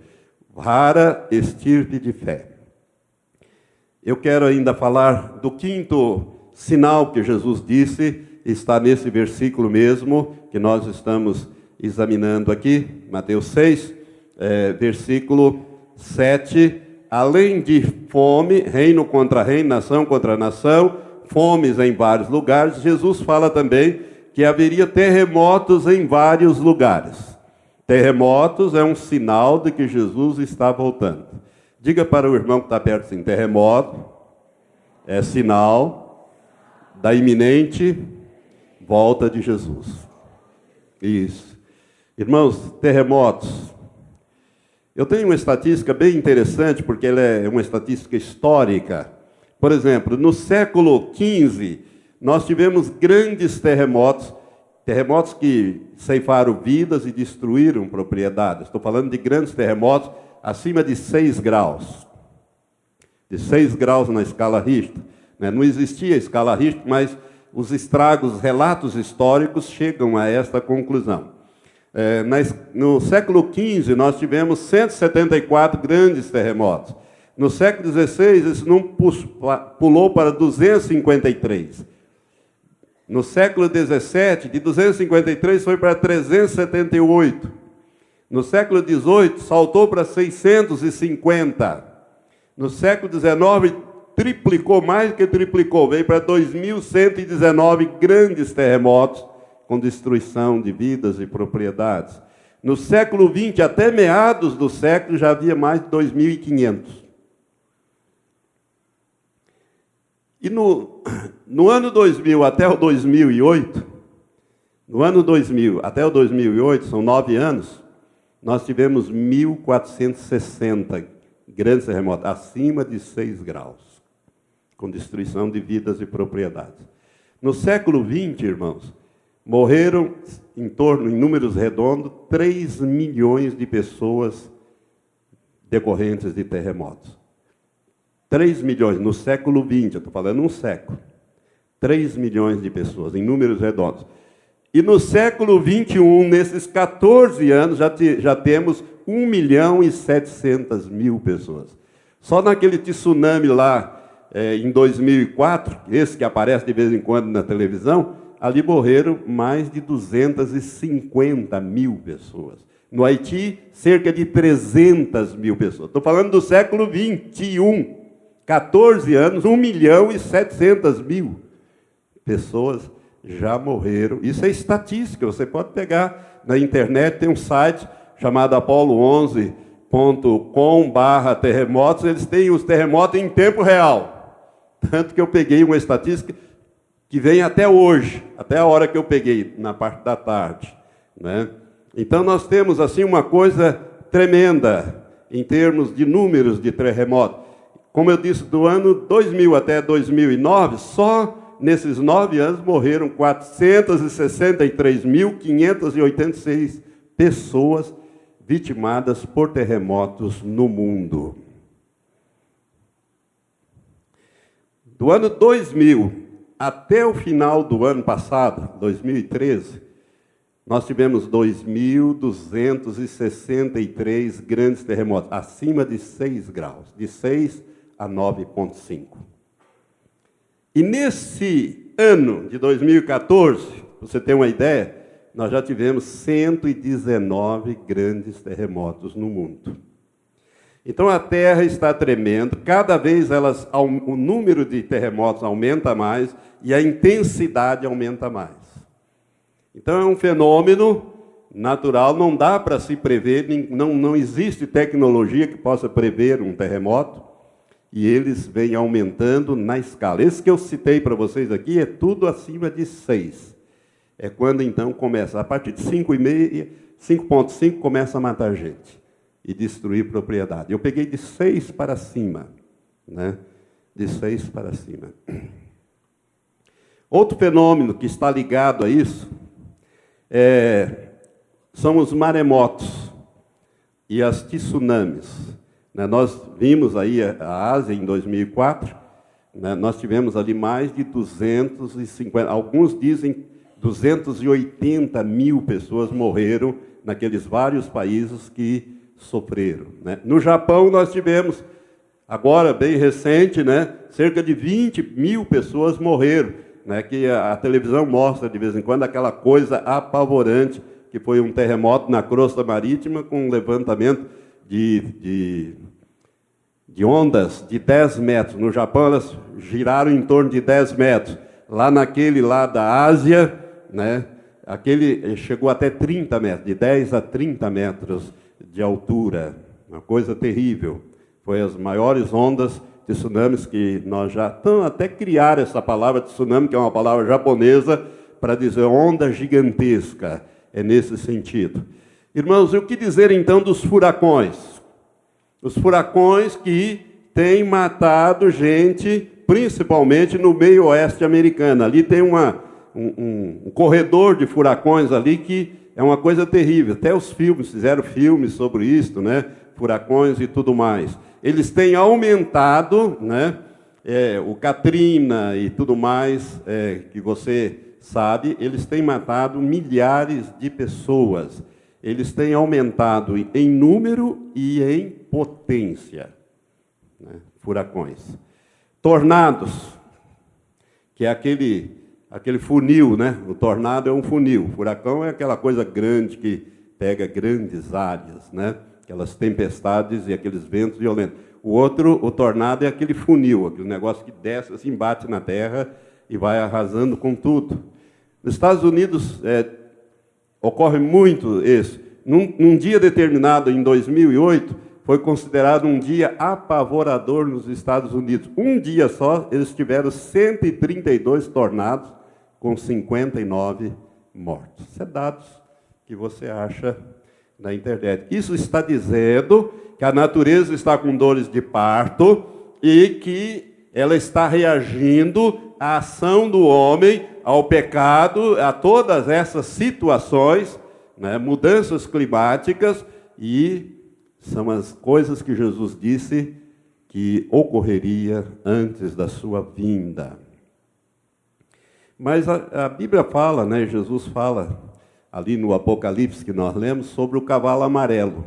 Rara estirpe de fé. Eu quero ainda falar do quinto sinal que Jesus disse, está nesse versículo mesmo, que nós estamos examinando aqui, Mateus 6, versículo 7. Além de fome, reino contra reino, nação contra nação, fomes em vários lugares, Jesus fala também que haveria terremotos em vários lugares. Terremotos é um sinal de que Jesus está voltando. Diga para o irmão que está perto assim: terremoto é sinal da iminente volta de Jesus. Isso. Irmãos, terremotos. Eu tenho uma estatística bem interessante, porque ela é uma estatística histórica. Por exemplo, no século XV, nós tivemos grandes terremotos, terremotos que ceifaram vidas e destruíram propriedades. Estou falando de grandes terremotos acima de 6 graus. De 6 graus na escala Richter. Não existia escala Richter, mas os estragos, relatos históricos chegam a esta conclusão. No século XV, nós tivemos 174 grandes terremotos. No século XVI, esse número pulou para 253. No século XVII, de 253 foi para 378. No século XVIII, saltou para 650. No século XIX, triplicou, mais que triplicou, veio para 2.119 grandes terremotos, com destruição de vidas e propriedades. No século XX, até meados do século, já havia mais de 2.500. E no ano 2000 até o 2008, no ano 2000 até o 2008, são 9 anos, nós tivemos 1.460 grandes terremotos, acima de 6 graus, com destruição de vidas e propriedades. No século XX, irmãos, morreram, em números redondos, 3 milhões de pessoas decorrentes de terremotos. 3 milhões, no século XX, eu estou falando um século. 3 milhões de pessoas, em números redondos. E no século XXI, nesses 14 anos, já temos 1.700.000 pessoas. Só naquele tsunami lá, em 2004, esse que aparece de vez em quando na televisão, ali morreram mais de 250.000 pessoas. No Haiti, cerca de 300.000 pessoas. Estou falando do século XXI. 14 anos, 1.700.000 pessoas já morreram. Isso é estatística, você pode pegar na internet, tem um site chamado apollo11.com/terremotos, eles têm os terremotos em tempo real. Tanto que eu peguei uma estatística que vem até hoje, até a hora que eu peguei, na parte da tarde. Então nós temos assim uma coisa tremenda, em termos de números de terremotos. Como eu disse, do ano 2000 até 2009, só nesses 9 anos morreram 463.586 pessoas vitimadas por terremotos no mundo. Do ano 2000 até o final do ano passado, 2013, nós tivemos 2.263 grandes terremotos, acima de 6 graus, de 6 a 9,5. E nesse ano de 2014, para você ter uma ideia, nós já tivemos 119 grandes terremotos no mundo. Então a Terra está tremendo, cada vez o número de terremotos aumenta mais e a intensidade aumenta mais. Então é um fenômeno natural, não dá para se prever, não existe tecnologia que possa prever um terremoto, e eles vêm aumentando na escala. Esse que eu citei para vocês aqui é tudo acima de 6. É quando então começa, a partir de 5,5, 5,5 começa a matar gente e destruir propriedade. Eu peguei de 6 para cima, né? De 6 para cima. Outro fenômeno que está ligado a isso são os maremotos e as tsunamis. Nós vimos aí a Ásia em 2004, nós tivemos ali mais de 250, alguns dizem 280 mil pessoas morreram naqueles vários países que sofreram. No Japão nós tivemos, agora bem recente, cerca de 20 mil pessoas morreram, que a televisão mostra de vez em quando aquela coisa apavorante, que foi um terremoto na crosta marítima com um levantamento de ondas de 10 metros. No Japão, elas giraram em torno de 10 metros. Lá naquele lá da Ásia, aquele chegou até 30 metros, de 10 a 30 metros de altura. Uma coisa terrível. Foi as maiores ondas de tsunamis que nós já... Então, até criar essa palavra tsunami, que é uma palavra japonesa, para dizer onda gigantesca. É nesse sentido. Irmãos, e o que dizer então dos furacões? Os furacões que têm matado gente, principalmente no meio oeste americano. Ali tem um corredor de furacões ali que é uma coisa terrível. Até os filmes, fizeram filmes sobre isso, furacões e tudo mais. Eles têm aumentado, o Katrina e tudo mais, que você sabe, eles têm matado milhares de pessoas. Eles têm aumentado em número e em potência. Furacões. Tornados, que é aquele funil, O tornado é um funil. O furacão é aquela coisa grande que pega grandes áreas, Aquelas tempestades e aqueles ventos violentos. O tornado é aquele funil, aquele negócio que desce assim, bate na terra e vai arrasando com tudo. Nos Estados Unidos ocorre muito isso. Num dia determinado, em 2008, foi considerado um dia apavorador nos Estados Unidos. Um dia só, eles tiveram 132 tornados, com 59 mortos. Isso é dados que você acha na internet. Isso está dizendo que a natureza está com dores de parto e que ela está reagindo à ação do homem, ao pecado, a todas essas situações, mudanças climáticas, e são as coisas que Jesus disse que ocorreria antes da sua vinda. Mas a Bíblia fala, Jesus fala ali no Apocalipse que nós lemos sobre o cavalo amarelo.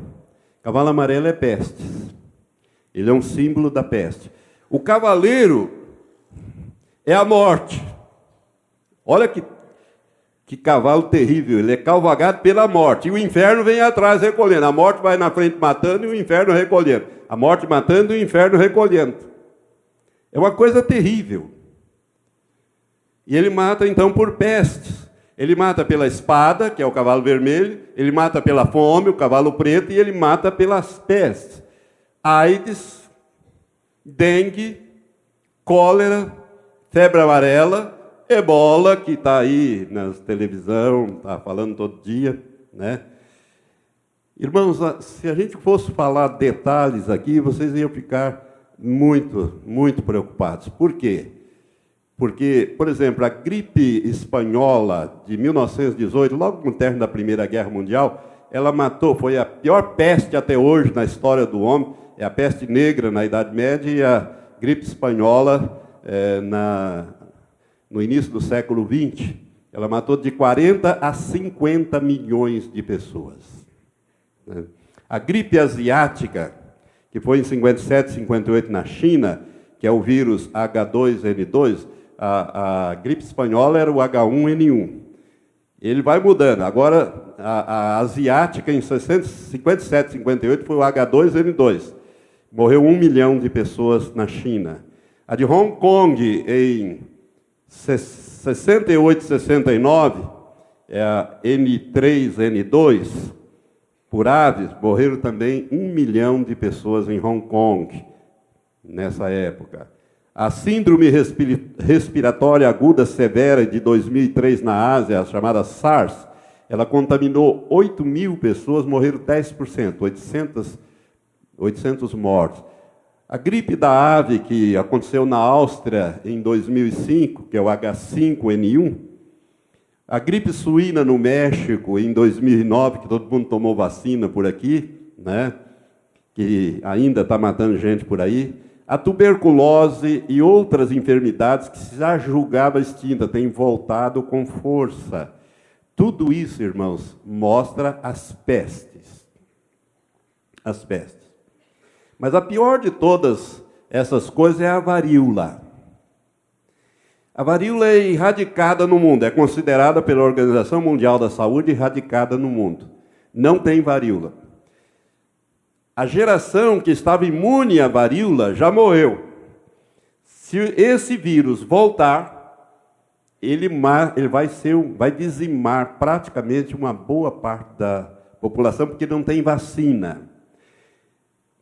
O cavalo amarelo é peste. Ele é um símbolo da peste. O cavaleiro é a morte. Olha que cavalo terrível. Ele é cavalgado pela morte. E o inferno vem atrás recolhendo. A morte vai na frente matando e o inferno recolhendo. A morte matando e o inferno recolhendo. É uma coisa terrível. E ele mata então por pestes. Ele mata pela espada, que é o cavalo vermelho. Ele mata pela fome, o cavalo preto. E ele mata pelas pestes. AIDS, dengue, cólera, febre amarela, ebola, que está aí na televisão, está falando todo dia, Irmãos, se a gente fosse falar detalhes aqui, vocês iam ficar muito, muito preocupados. Por quê? Porque, por exemplo, a gripe espanhola de 1918, logo no término da Primeira Guerra Mundial, ela matou, foi a pior peste até hoje na história do homem, é a peste negra na Idade Média e a gripe espanhola no início do século XX, ela matou de 40 a 50 milhões de pessoas. A gripe asiática, que foi em 57, 58 na China, que é o vírus H2N2, a gripe espanhola era o H1N1. Ele vai mudando. Agora, a asiática, em 57, 58, foi o H2N2. Morreu 1 milhão de pessoas na China. A de Hong Kong, em 68, 69, é a N3N2, por aves, morreram também 1 milhão de pessoas em Hong Kong, nessa época. A síndrome respiratória aguda severa de 2003 na Ásia, a chamada SARS, ela contaminou 8 mil pessoas, morreram 10%, 800 mortos. A gripe da ave, que aconteceu na Áustria em 2005, que é o H5N1, a gripe suína no México em 2009, que todo mundo tomou vacina por aqui, né? Que ainda está matando gente por aí, a tuberculose e outras enfermidades que se já julgava extinta, têm voltado com força. Tudo isso, irmãos, mostra as pestes. As pestes. Mas a pior de todas essas coisas é a varíola. A varíola é erradicada no mundo, é considerada pela Organização Mundial da Saúde erradicada no mundo. Não tem varíola. A geração que estava imune à varíola já morreu. Se esse vírus voltar, ele vai dizimar praticamente uma boa parte da população, porque não tem vacina.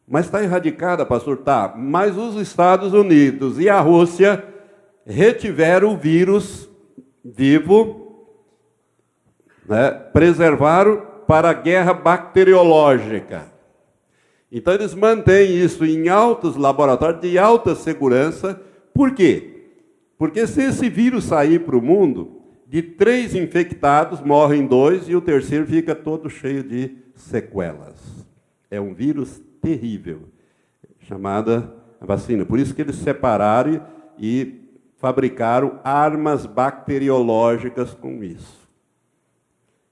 Mas está erradicada, pastor? Tá. Mas os Estados Unidos e a Rússia retiveram o vírus vivo, né, preservaram para a guerra bacteriológica. Então, eles mantêm isso em altos laboratórios de alta segurança. Por quê? Porque se esse vírus sair para o mundo, de 3 infectados, morrem 2 e o terceiro fica todo cheio de sequelas. É um vírus terrível, chamada vacina. Por isso que eles separaram e fabricaram armas bacteriológicas com isso.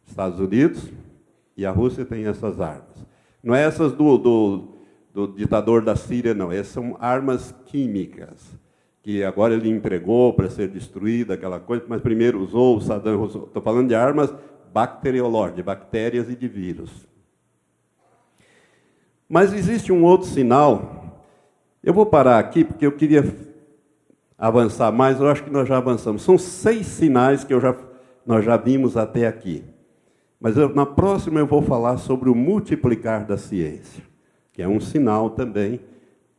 Estados Unidos e a Rússia têm essas armas. Não é essas do ditador da Síria, não. Essas são armas químicas, que agora ele entregou para ser destruída, aquela coisa, mas primeiro usou o Saddam Hussein. Estou falando de armas bacteriológicas, de bactérias e de vírus. Mas existe um outro sinal. Eu vou parar aqui, porque eu queria avançar mais, eu acho que nós já avançamos. São 6 sinais que nós já vimos até aqui. Mas na próxima eu vou falar sobre o multiplicar da ciência, que é um sinal também,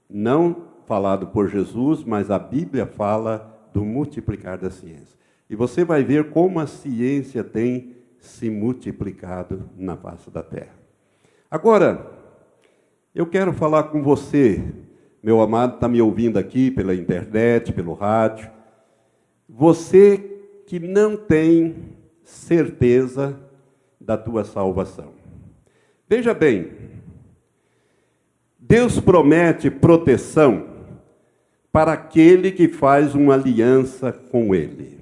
não falado por Jesus, mas a Bíblia fala do multiplicar da ciência. E você vai ver como a ciência tem se multiplicado na face da terra. Agora, eu quero falar com você, meu amado, está me ouvindo aqui pela internet, pelo rádio. Você que não tem certeza da tua salvação. Veja bem, Deus promete proteção para aquele que faz uma aliança com Ele.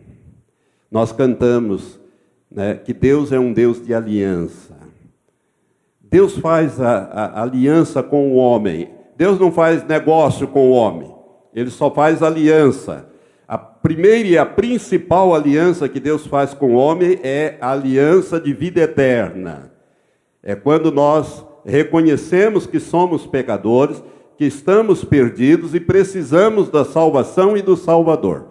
Nós cantamos, né, que Deus é um Deus de aliança. Deus faz a aliança com o homem. Deus não faz negócio com o homem. Ele só faz aliança. A primeira e a principal aliança que Deus faz com o homem é a aliança de vida eterna. É quando nós reconhecemos que somos pecadores, que estamos perdidos e precisamos da salvação e do Salvador.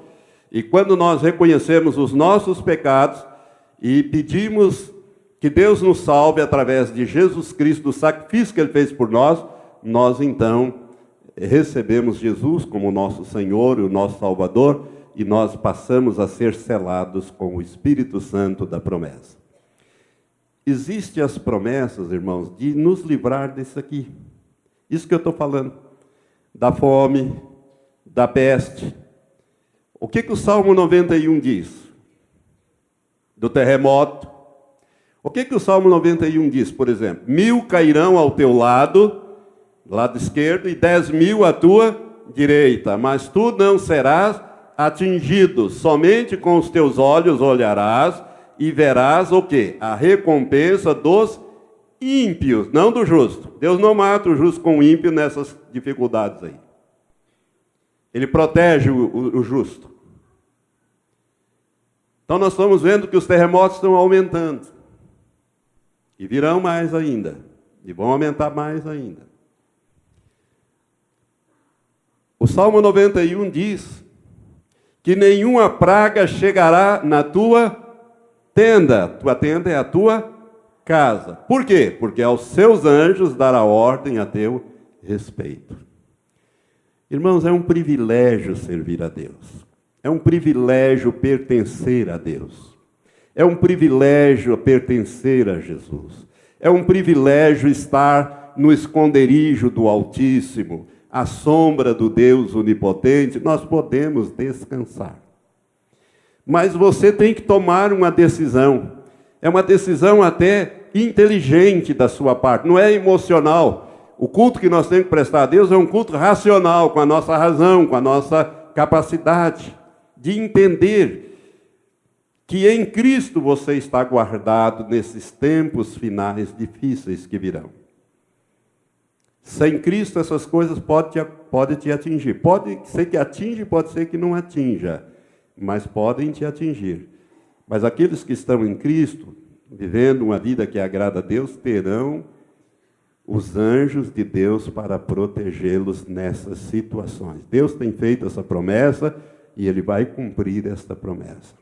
E quando nós reconhecemos os nossos pecados e pedimos que Deus nos salve através de Jesus Cristo, do sacrifício que Ele fez por nós, nós então recebemos Jesus como nosso Senhor e o nosso Salvador, e nós passamos a ser selados com o Espírito Santo da promessa. Existem as promessas, irmãos, de nos livrar disso aqui. Isso que eu estou falando, da fome, da peste. O que o Salmo 91 diz? Do terremoto. O que o Salmo 91 diz, por exemplo? 1000 cairão ao teu lado esquerdo, e 10.000 à tua direita, mas tu não serás atingido, somente com os teus olhos olharás e verás o quê? A recompensa dos ímpios, não do justo. Deus não mata o justo com o ímpio nessas dificuldades aí. Ele protege o justo. Então nós estamos vendo que os terremotos estão aumentando. E virão mais ainda. E vão aumentar mais ainda. O Salmo 91 diz que nenhuma praga chegará na tua tenda. Tua tenda é a tua casa. Por quê? Porque aos seus anjos dará ordem a teu respeito. Irmãos, é um privilégio servir a Deus. É um privilégio pertencer a Deus. É um privilégio pertencer a Jesus. É um privilégio estar no esconderijo do Altíssimo, à sombra do Deus Onipotente. Nós podemos descansar. Mas você tem que tomar uma decisão. É uma decisão até inteligente da sua parte, não é emocional. O culto que nós temos que prestar a Deus é um culto racional, com a nossa razão, com a nossa capacidade de entender que em Cristo você está guardado nesses tempos finais difíceis que virão. Sem Cristo essas coisas podem te atingir. Pode ser que atinja, pode ser que não atinja, mas podem te atingir. Mas aqueles que estão em Cristo, vivendo uma vida que agrada a Deus, terão os anjos de Deus para protegê-los nessas situações. Deus tem feito essa promessa e Ele vai cumprir esta promessa.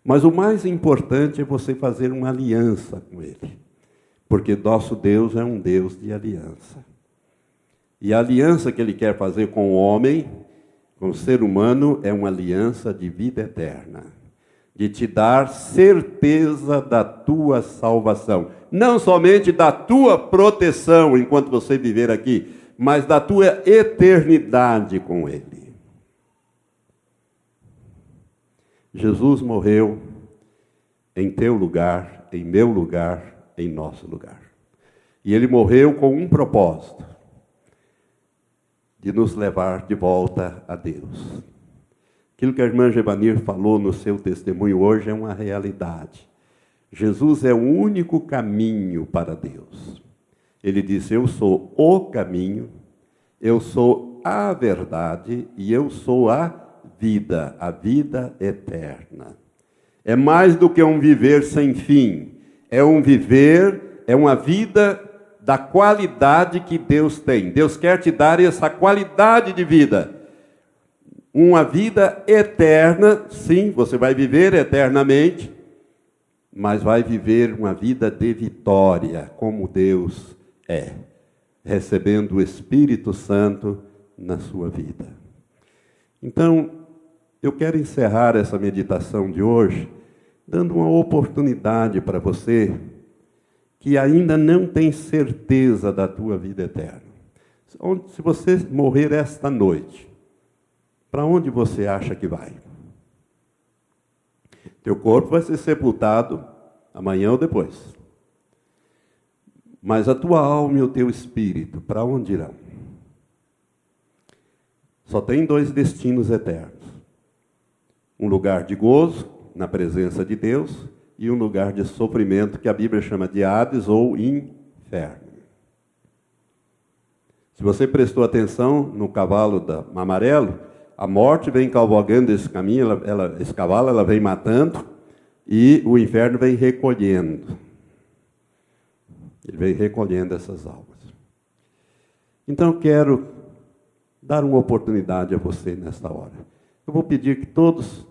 Mas o mais importante é você fazer uma aliança com Ele, porque nosso Deus é um Deus de aliança. E a aliança que Ele quer fazer com o homem, com o ser humano, é uma aliança de vida eterna, de te dar certeza da tua salvação. Não somente da tua proteção enquanto você viver aqui, mas da tua eternidade com Ele. Jesus morreu em teu lugar, em meu lugar, em nosso lugar. E Ele morreu com um propósito: de nos levar de volta a Deus. Aquilo que a irmã Gevanir falou no seu testemunho hoje é uma realidade. Jesus é o único caminho para Deus. Ele disse: eu sou o caminho, eu sou a verdade e eu sou a vida eterna. É mais do que um viver sem fim. É um viver, é uma vida da qualidade que Deus tem. Deus quer te dar essa qualidade de vida. Uma vida eterna, sim, você vai viver eternamente, mas vai viver uma vida de vitória, como Deus é, recebendo o Espírito Santo na sua vida. Então, eu quero encerrar essa meditação de hoje, dando uma oportunidade para você que ainda não tem certeza da tua vida eterna. Se você morrer esta noite, para onde você acha que vai? Teu corpo vai ser sepultado amanhã ou depois. Mas a tua alma e o teu espírito, para onde irão? Só tem dois destinos eternos. Um lugar de gozo, na presença de Deus, e um lugar de sofrimento, que a Bíblia chama de Hades ou inferno. Se você prestou atenção no cavalo amarelo, a morte vem cavalgando esse caminho, esse cavalo ela vem matando, e o inferno vem recolhendo. Ele vem recolhendo essas almas. Então eu quero dar uma oportunidade a você nesta hora. Eu vou pedir que todos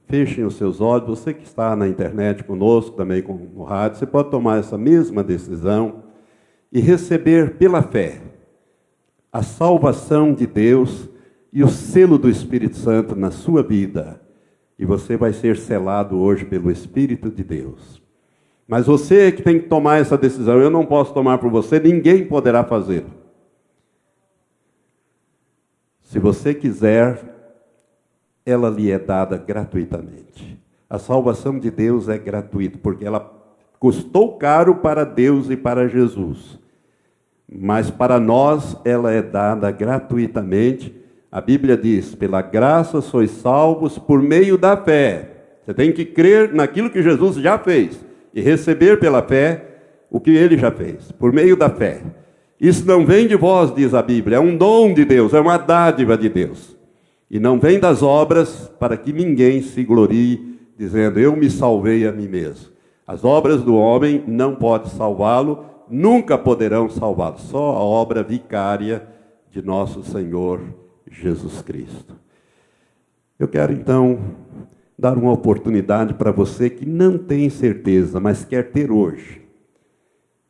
fechem os seus olhos. Você que está na internet conosco, também no rádio, você pode tomar essa mesma decisão e receber pela fé a salvação de Deus e o selo do Espírito Santo na sua vida. E você vai ser selado hoje pelo Espírito de Deus. Mas você que tem que tomar essa decisão, eu não posso tomar por você, ninguém poderá fazer. Se você quiser, ela lhe é dada gratuitamente. A salvação de Deus é gratuita, porque ela custou caro para Deus e para Jesus. Mas para nós, ela é dada gratuitamente. A Bíblia diz: pela graça sois salvos por meio da fé. Você tem que crer naquilo que Jesus já fez e receber pela fé o que Ele já fez, por meio da fé. Isso não vem de vós, diz a Bíblia, é um dom de Deus, é uma dádiva de Deus. E não vem das obras para que ninguém se glorie, dizendo: eu me salvei a mim mesmo. As obras do homem não podem salvá-lo, nunca poderão salvá-lo. Só a obra vicária de nosso Senhor Jesus Cristo. Eu quero então dar uma oportunidade para você que não tem certeza, mas quer ter hoje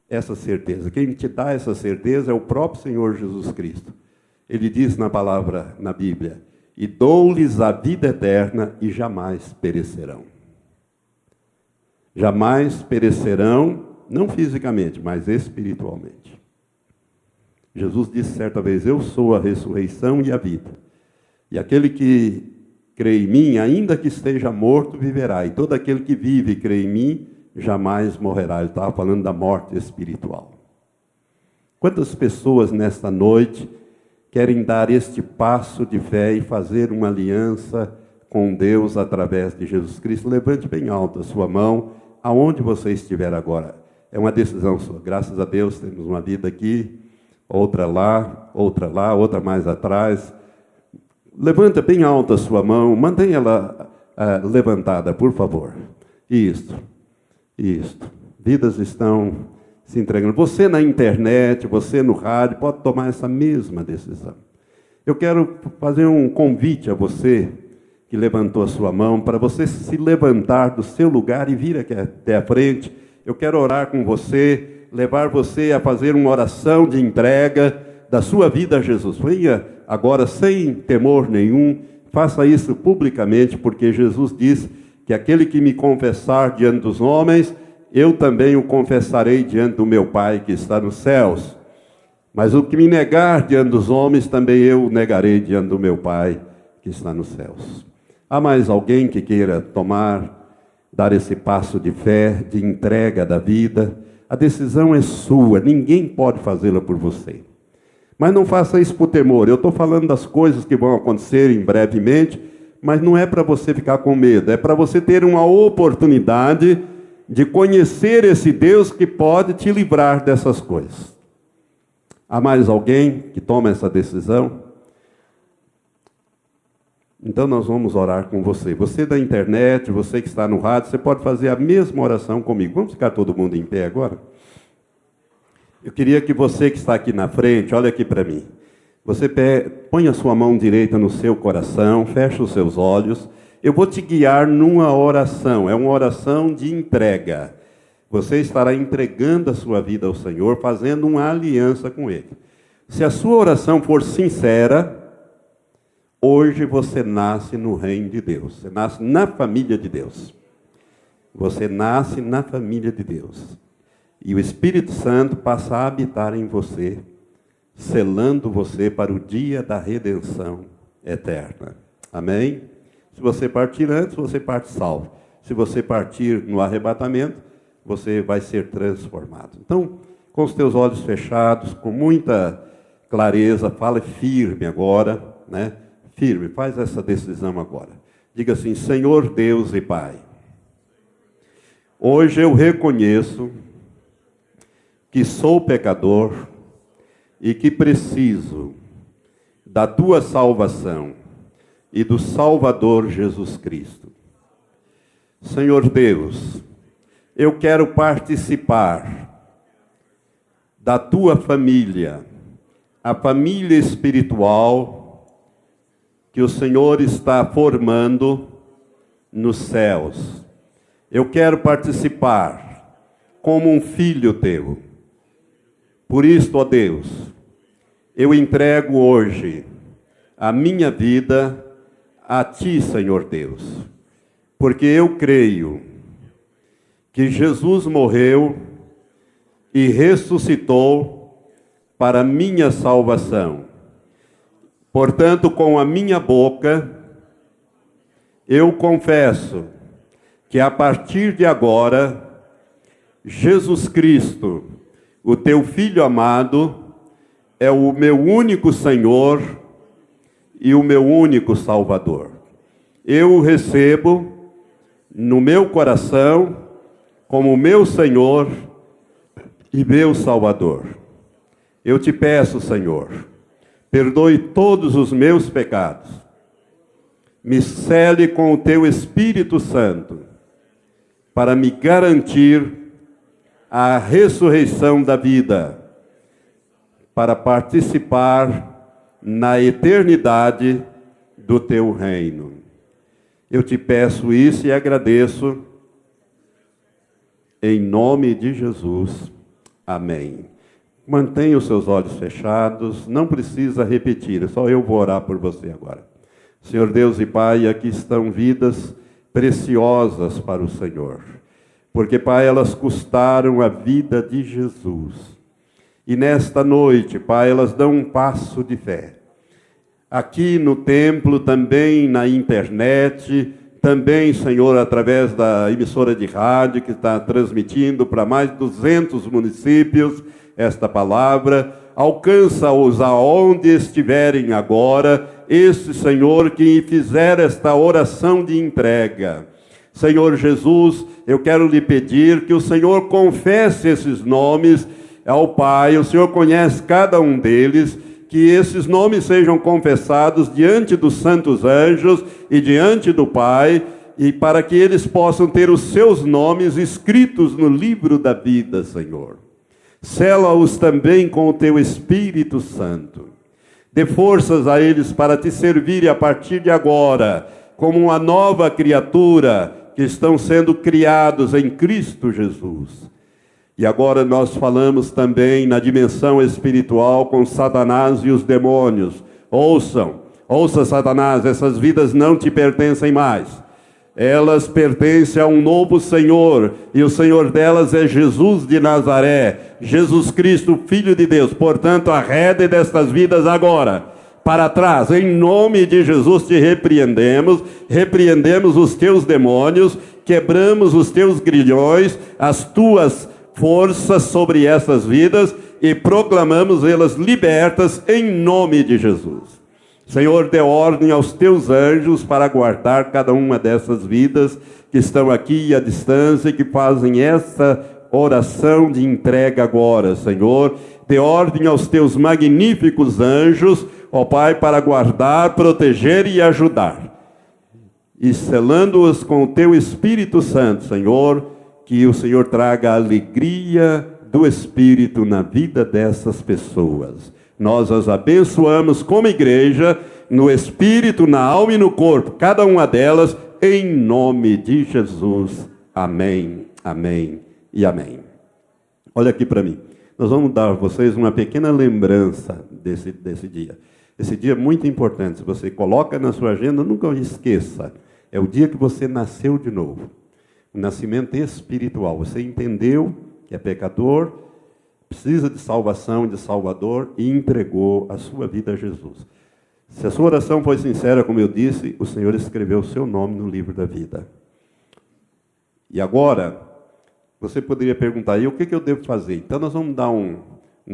essa certeza. Quem te dá essa certeza é o próprio Senhor Jesus Cristo. Ele diz na palavra, na Bíblia, e dou-lhes a vida eterna e jamais perecerão. Jamais perecerão, não fisicamente, mas espiritualmente. Jesus disse certa vez, eu sou a ressurreição e a vida. E aquele que crê em mim, ainda que esteja morto, viverá. E todo aquele que vive e crê em mim, jamais morrerá. Ele estava falando da morte espiritual. Quantas pessoas nesta noite querem dar este passo de fé e fazer uma aliança com Deus através de Jesus Cristo? Levante bem alto a sua mão, aonde você estiver agora. É uma decisão sua. Graças a Deus temos uma vida aqui, outra lá, outra mais atrás. Levanta bem alto a sua mão, mantenha ela levantada, por favor. Isto. Vidas estão se entregando. Você na internet, você no rádio, pode tomar essa mesma decisão. Eu quero fazer um convite a você que levantou a sua mão, para você se levantar do seu lugar e vir aqui até a frente. Eu quero orar com você, levar você a fazer uma oração de entrega da sua vida a Jesus. Venha agora sem temor nenhum, faça isso publicamente, porque Jesus diz que aquele que me confessar diante dos homens, eu também o confessarei diante do meu Pai que está nos céus. Mas o que me negar diante dos homens, também eu o negarei diante do meu Pai que está nos céus. Há mais alguém que queira dar esse passo de fé, de entrega da vida? A decisão é sua, ninguém pode fazê-la por você. Mas não faça isso por temor. Eu estou falando das coisas que vão acontecer em brevemente, mas não é para você ficar com medo, é para você ter uma oportunidade de conhecer esse Deus que pode te livrar dessas coisas. Há mais alguém que toma essa decisão? Então nós vamos orar com você. Você da internet, você que está no rádio, você pode fazer a mesma oração comigo. Vamos ficar todo mundo em pé agora? Eu queria que você que está aqui na frente, olha aqui para mim. Você põe a sua mão direita no seu coração, fecha os seus olhos. Eu vou te guiar numa oração, é uma oração de entrega. Você estará entregando a sua vida ao Senhor, fazendo uma aliança com Ele. Se a sua oração for sincera, hoje você nasce no reino de Deus, você nasce na família de Deus. Você nasce na família de Deus. E o Espírito Santo passa a habitar em você, selando você para o dia da redenção eterna. Amém? Se você partir antes, você parte salvo. Se você partir no arrebatamento, você vai ser transformado. Então, com os teus olhos fechados, com muita clareza, fala firme agora, né? Firme, faz essa decisão agora. Diga assim, Senhor Deus e Pai, hoje eu reconheço que sou pecador e que preciso da Tua salvação e do Salvador Jesus Cristo. Senhor Deus, eu quero participar da Tua família, a família espiritual que o Senhor está formando nos céus. Eu quero participar como um filho Teu. Por isso, ó Deus, eu entrego hoje a minha vida a Ti, Senhor Deus, porque eu creio que Jesus morreu e ressuscitou para minha salvação. Portanto, com a minha boca, eu confesso que a partir de agora, Jesus Cristo, o Teu Filho amado, é o meu único Senhor e o meu único Salvador. Eu o recebo no meu coração como meu Senhor e meu Salvador. Eu te peço, Senhor, perdoe todos os meus pecados. Me cele com o Teu Espírito Santo para me garantir a ressurreição da vida, para participar na eternidade do Teu reino. Eu te peço isso e agradeço, em nome de Jesus. Amém. Mantenha os seus olhos fechados, não precisa repetir, só eu vou orar por você agora. Senhor Deus e Pai, aqui estão vidas preciosas para o Senhor, porque, Pai, elas custaram a vida de Jesus. E nesta noite, Pai, elas dão um passo de fé. Aqui no templo, também na internet, também, Senhor, através da emissora de rádio que está transmitindo para mais de 200 municípios esta palavra, alcança-os aonde estiverem agora, esse Senhor que fizer esta oração de entrega. Senhor Jesus, eu quero lhe pedir que o Senhor confesse esses nomes ao Pai, o Senhor conhece cada um deles, que esses nomes sejam confessados diante dos santos anjos e diante do Pai, e para que eles possam ter os seus nomes escritos no livro da vida, Senhor. Sela-os também com o teu Espírito Santo. Dê forças a eles para te servirem a partir de agora, como uma nova criatura que estão sendo criados em Cristo Jesus. E agora nós falamos também na dimensão espiritual com Satanás e os demônios. Ouça, Satanás, essas vidas não te pertencem mais. Elas pertencem a um novo Senhor, e o Senhor delas é Jesus de Nazaré, Jesus Cristo, Filho de Deus. Portanto, arrede destas vidas agora, para trás, em nome de Jesus te repreendemos os teus demônios, quebramos os teus grilhões, as tuas forças sobre essas vidas, e proclamamos elas libertas em nome de Jesus. Senhor, dê ordem aos teus anjos para guardar cada uma dessas vidas que estão aqui à distância e que fazem essa oração de entrega agora, Senhor. Dê ordem aos teus magníficos anjos, ó Pai, para guardar, proteger e ajudar. E selando-os com o teu Espírito Santo, Senhor, que o Senhor traga a alegria do Espírito na vida dessas pessoas. Nós as abençoamos como igreja, no espírito, na alma e no corpo, cada uma delas, em nome de Jesus. Amém, amém e amém. Olha aqui para mim. Nós vamos dar a vocês uma pequena lembrança desse dia. Esse dia é muito importante. Se você coloca na sua agenda, nunca esqueça. É o dia que você nasceu de novo. O nascimento espiritual. Você entendeu que é pecador, precisa de salvação, de Salvador, e entregou a sua vida a Jesus. Se a sua oração foi sincera, como eu disse, o Senhor escreveu o seu nome no livro da vida. E agora, você poderia perguntar, e o que eu devo fazer? Então nós vamos dar um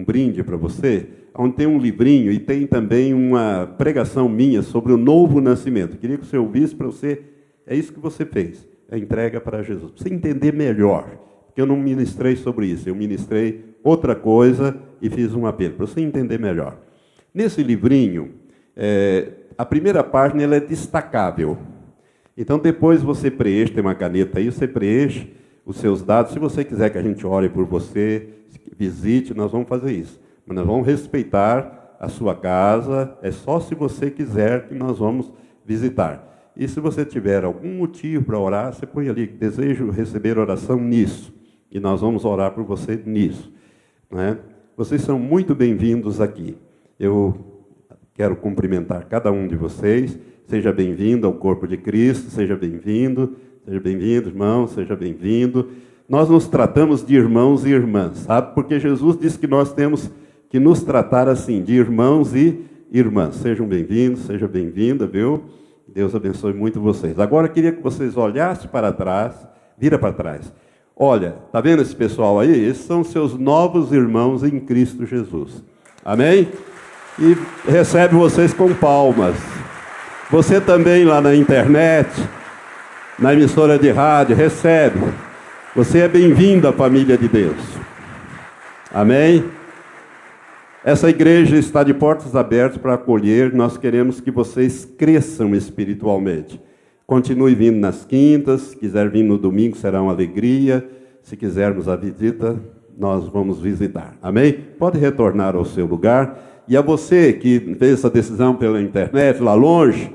brinde para você, onde tem um livrinho e tem também uma pregação minha sobre o novo nascimento. Eu queria que você ouvisse para você, é isso que você fez, a entrega para Jesus. Para você entender melhor, porque eu não ministrei sobre isso, eu ministrei outra coisa e fiz um apelo, para você entender melhor. Nesse livrinho, a primeira página ela é destacável. Então depois você preenche, tem uma caneta aí, você preenche os seus dados. Se você quiser que a gente ore por você, visite, nós vamos fazer isso. Mas nós vamos respeitar a sua casa, é só se você quiser que nós vamos visitar. E se você tiver algum motivo para orar, você põe ali, desejo receber oração nisso. E nós vamos orar por você nisso. Não é? Vocês são muito bem-vindos aqui. Eu quero cumprimentar cada um de vocês. Seja bem-vindo ao corpo de Cristo, seja bem-vindo, irmão, seja bem-vindo. Nós nos tratamos de irmãos e irmãs, sabe? Porque Jesus disse que nós temos que nos tratar assim, de irmãos e irmãs. Sejam bem-vindos, seja bem-vinda, viu? Deus abençoe muito vocês. Agora eu queria que vocês olhassem para trás, vira para trás. Olha, está vendo esse pessoal aí? Esses são seus novos irmãos em Cristo Jesus. Amém? E recebe vocês com palmas. Você também lá na internet, na emissora de rádio, recebe. Você é bem-vindo à família de Deus. Amém? Essa igreja está de portas abertas para acolher. Nós queremos que vocês cresçam espiritualmente. Continue vindo nas quintas, se quiser vir no domingo, será uma alegria. Se quisermos a visita, nós vamos visitar. Amém? Pode retornar ao seu lugar. E a você que fez essa decisão pela internet, lá longe,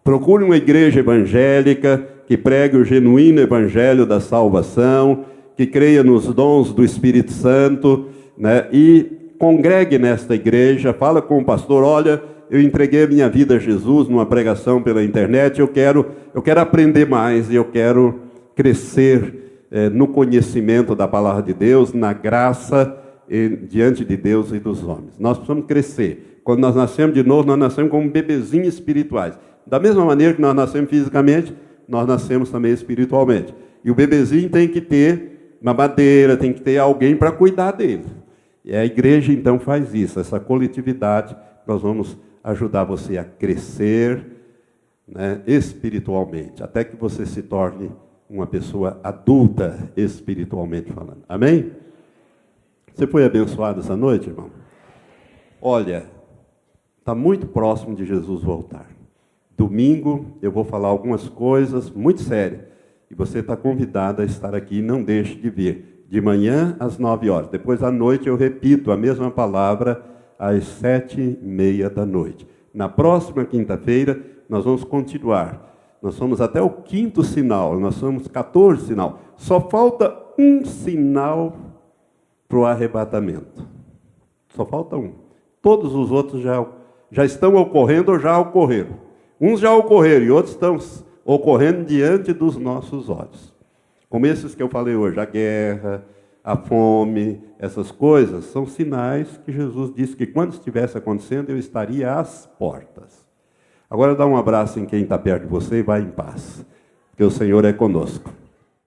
Procure uma igreja evangélica que pregue o genuíno evangelho da salvação, que creia nos dons do Espírito Santo, né? E congregue nesta igreja, fala com o pastor: olha, eu entreguei a minha vida a Jesus numa pregação pela internet, eu quero aprender mais, e eu quero crescer no conhecimento da palavra de Deus, na graça diante de Deus e dos homens. Nós precisamos crescer. Quando nós nascemos de novo, nós nascemos como bebezinhos espirituais. Da mesma maneira que nós nascemos fisicamente, nós nascemos também espiritualmente. E o bebezinho tem que ter mamadeira, tem que ter alguém para cuidar dele. E a igreja então faz isso, essa coletividade. Nós vamos ajudar você a crescer, né, espiritualmente, até que você se torne uma pessoa adulta espiritualmente falando. Amém? Você foi abençoado essa noite, irmão? Olha, está muito próximo de Jesus voltar. Domingo eu vou falar algumas coisas muito sérias. E você está convidado a estar aqui, não deixe de vir. De manhã às 9 horas. Depois à noite eu repito a mesma palavra às 7:30 da noite. Na próxima quinta-feira nós vamos continuar. Nós somos até o 5º sinal, nós somos 14 sinal. Só falta um sinal para o arrebatamento. Só falta um. Todos os outros já estão ocorrendo ou já ocorreram. Uns já ocorreram e outros estão ocorrendo diante dos nossos olhos. Como esses que eu falei hoje, a guerra, a fome, essas coisas, são sinais que Jesus disse que quando estivesse acontecendo, eu estaria às portas. Agora dá um abraço em quem está perto de você e vai em paz, porque o Senhor é conosco.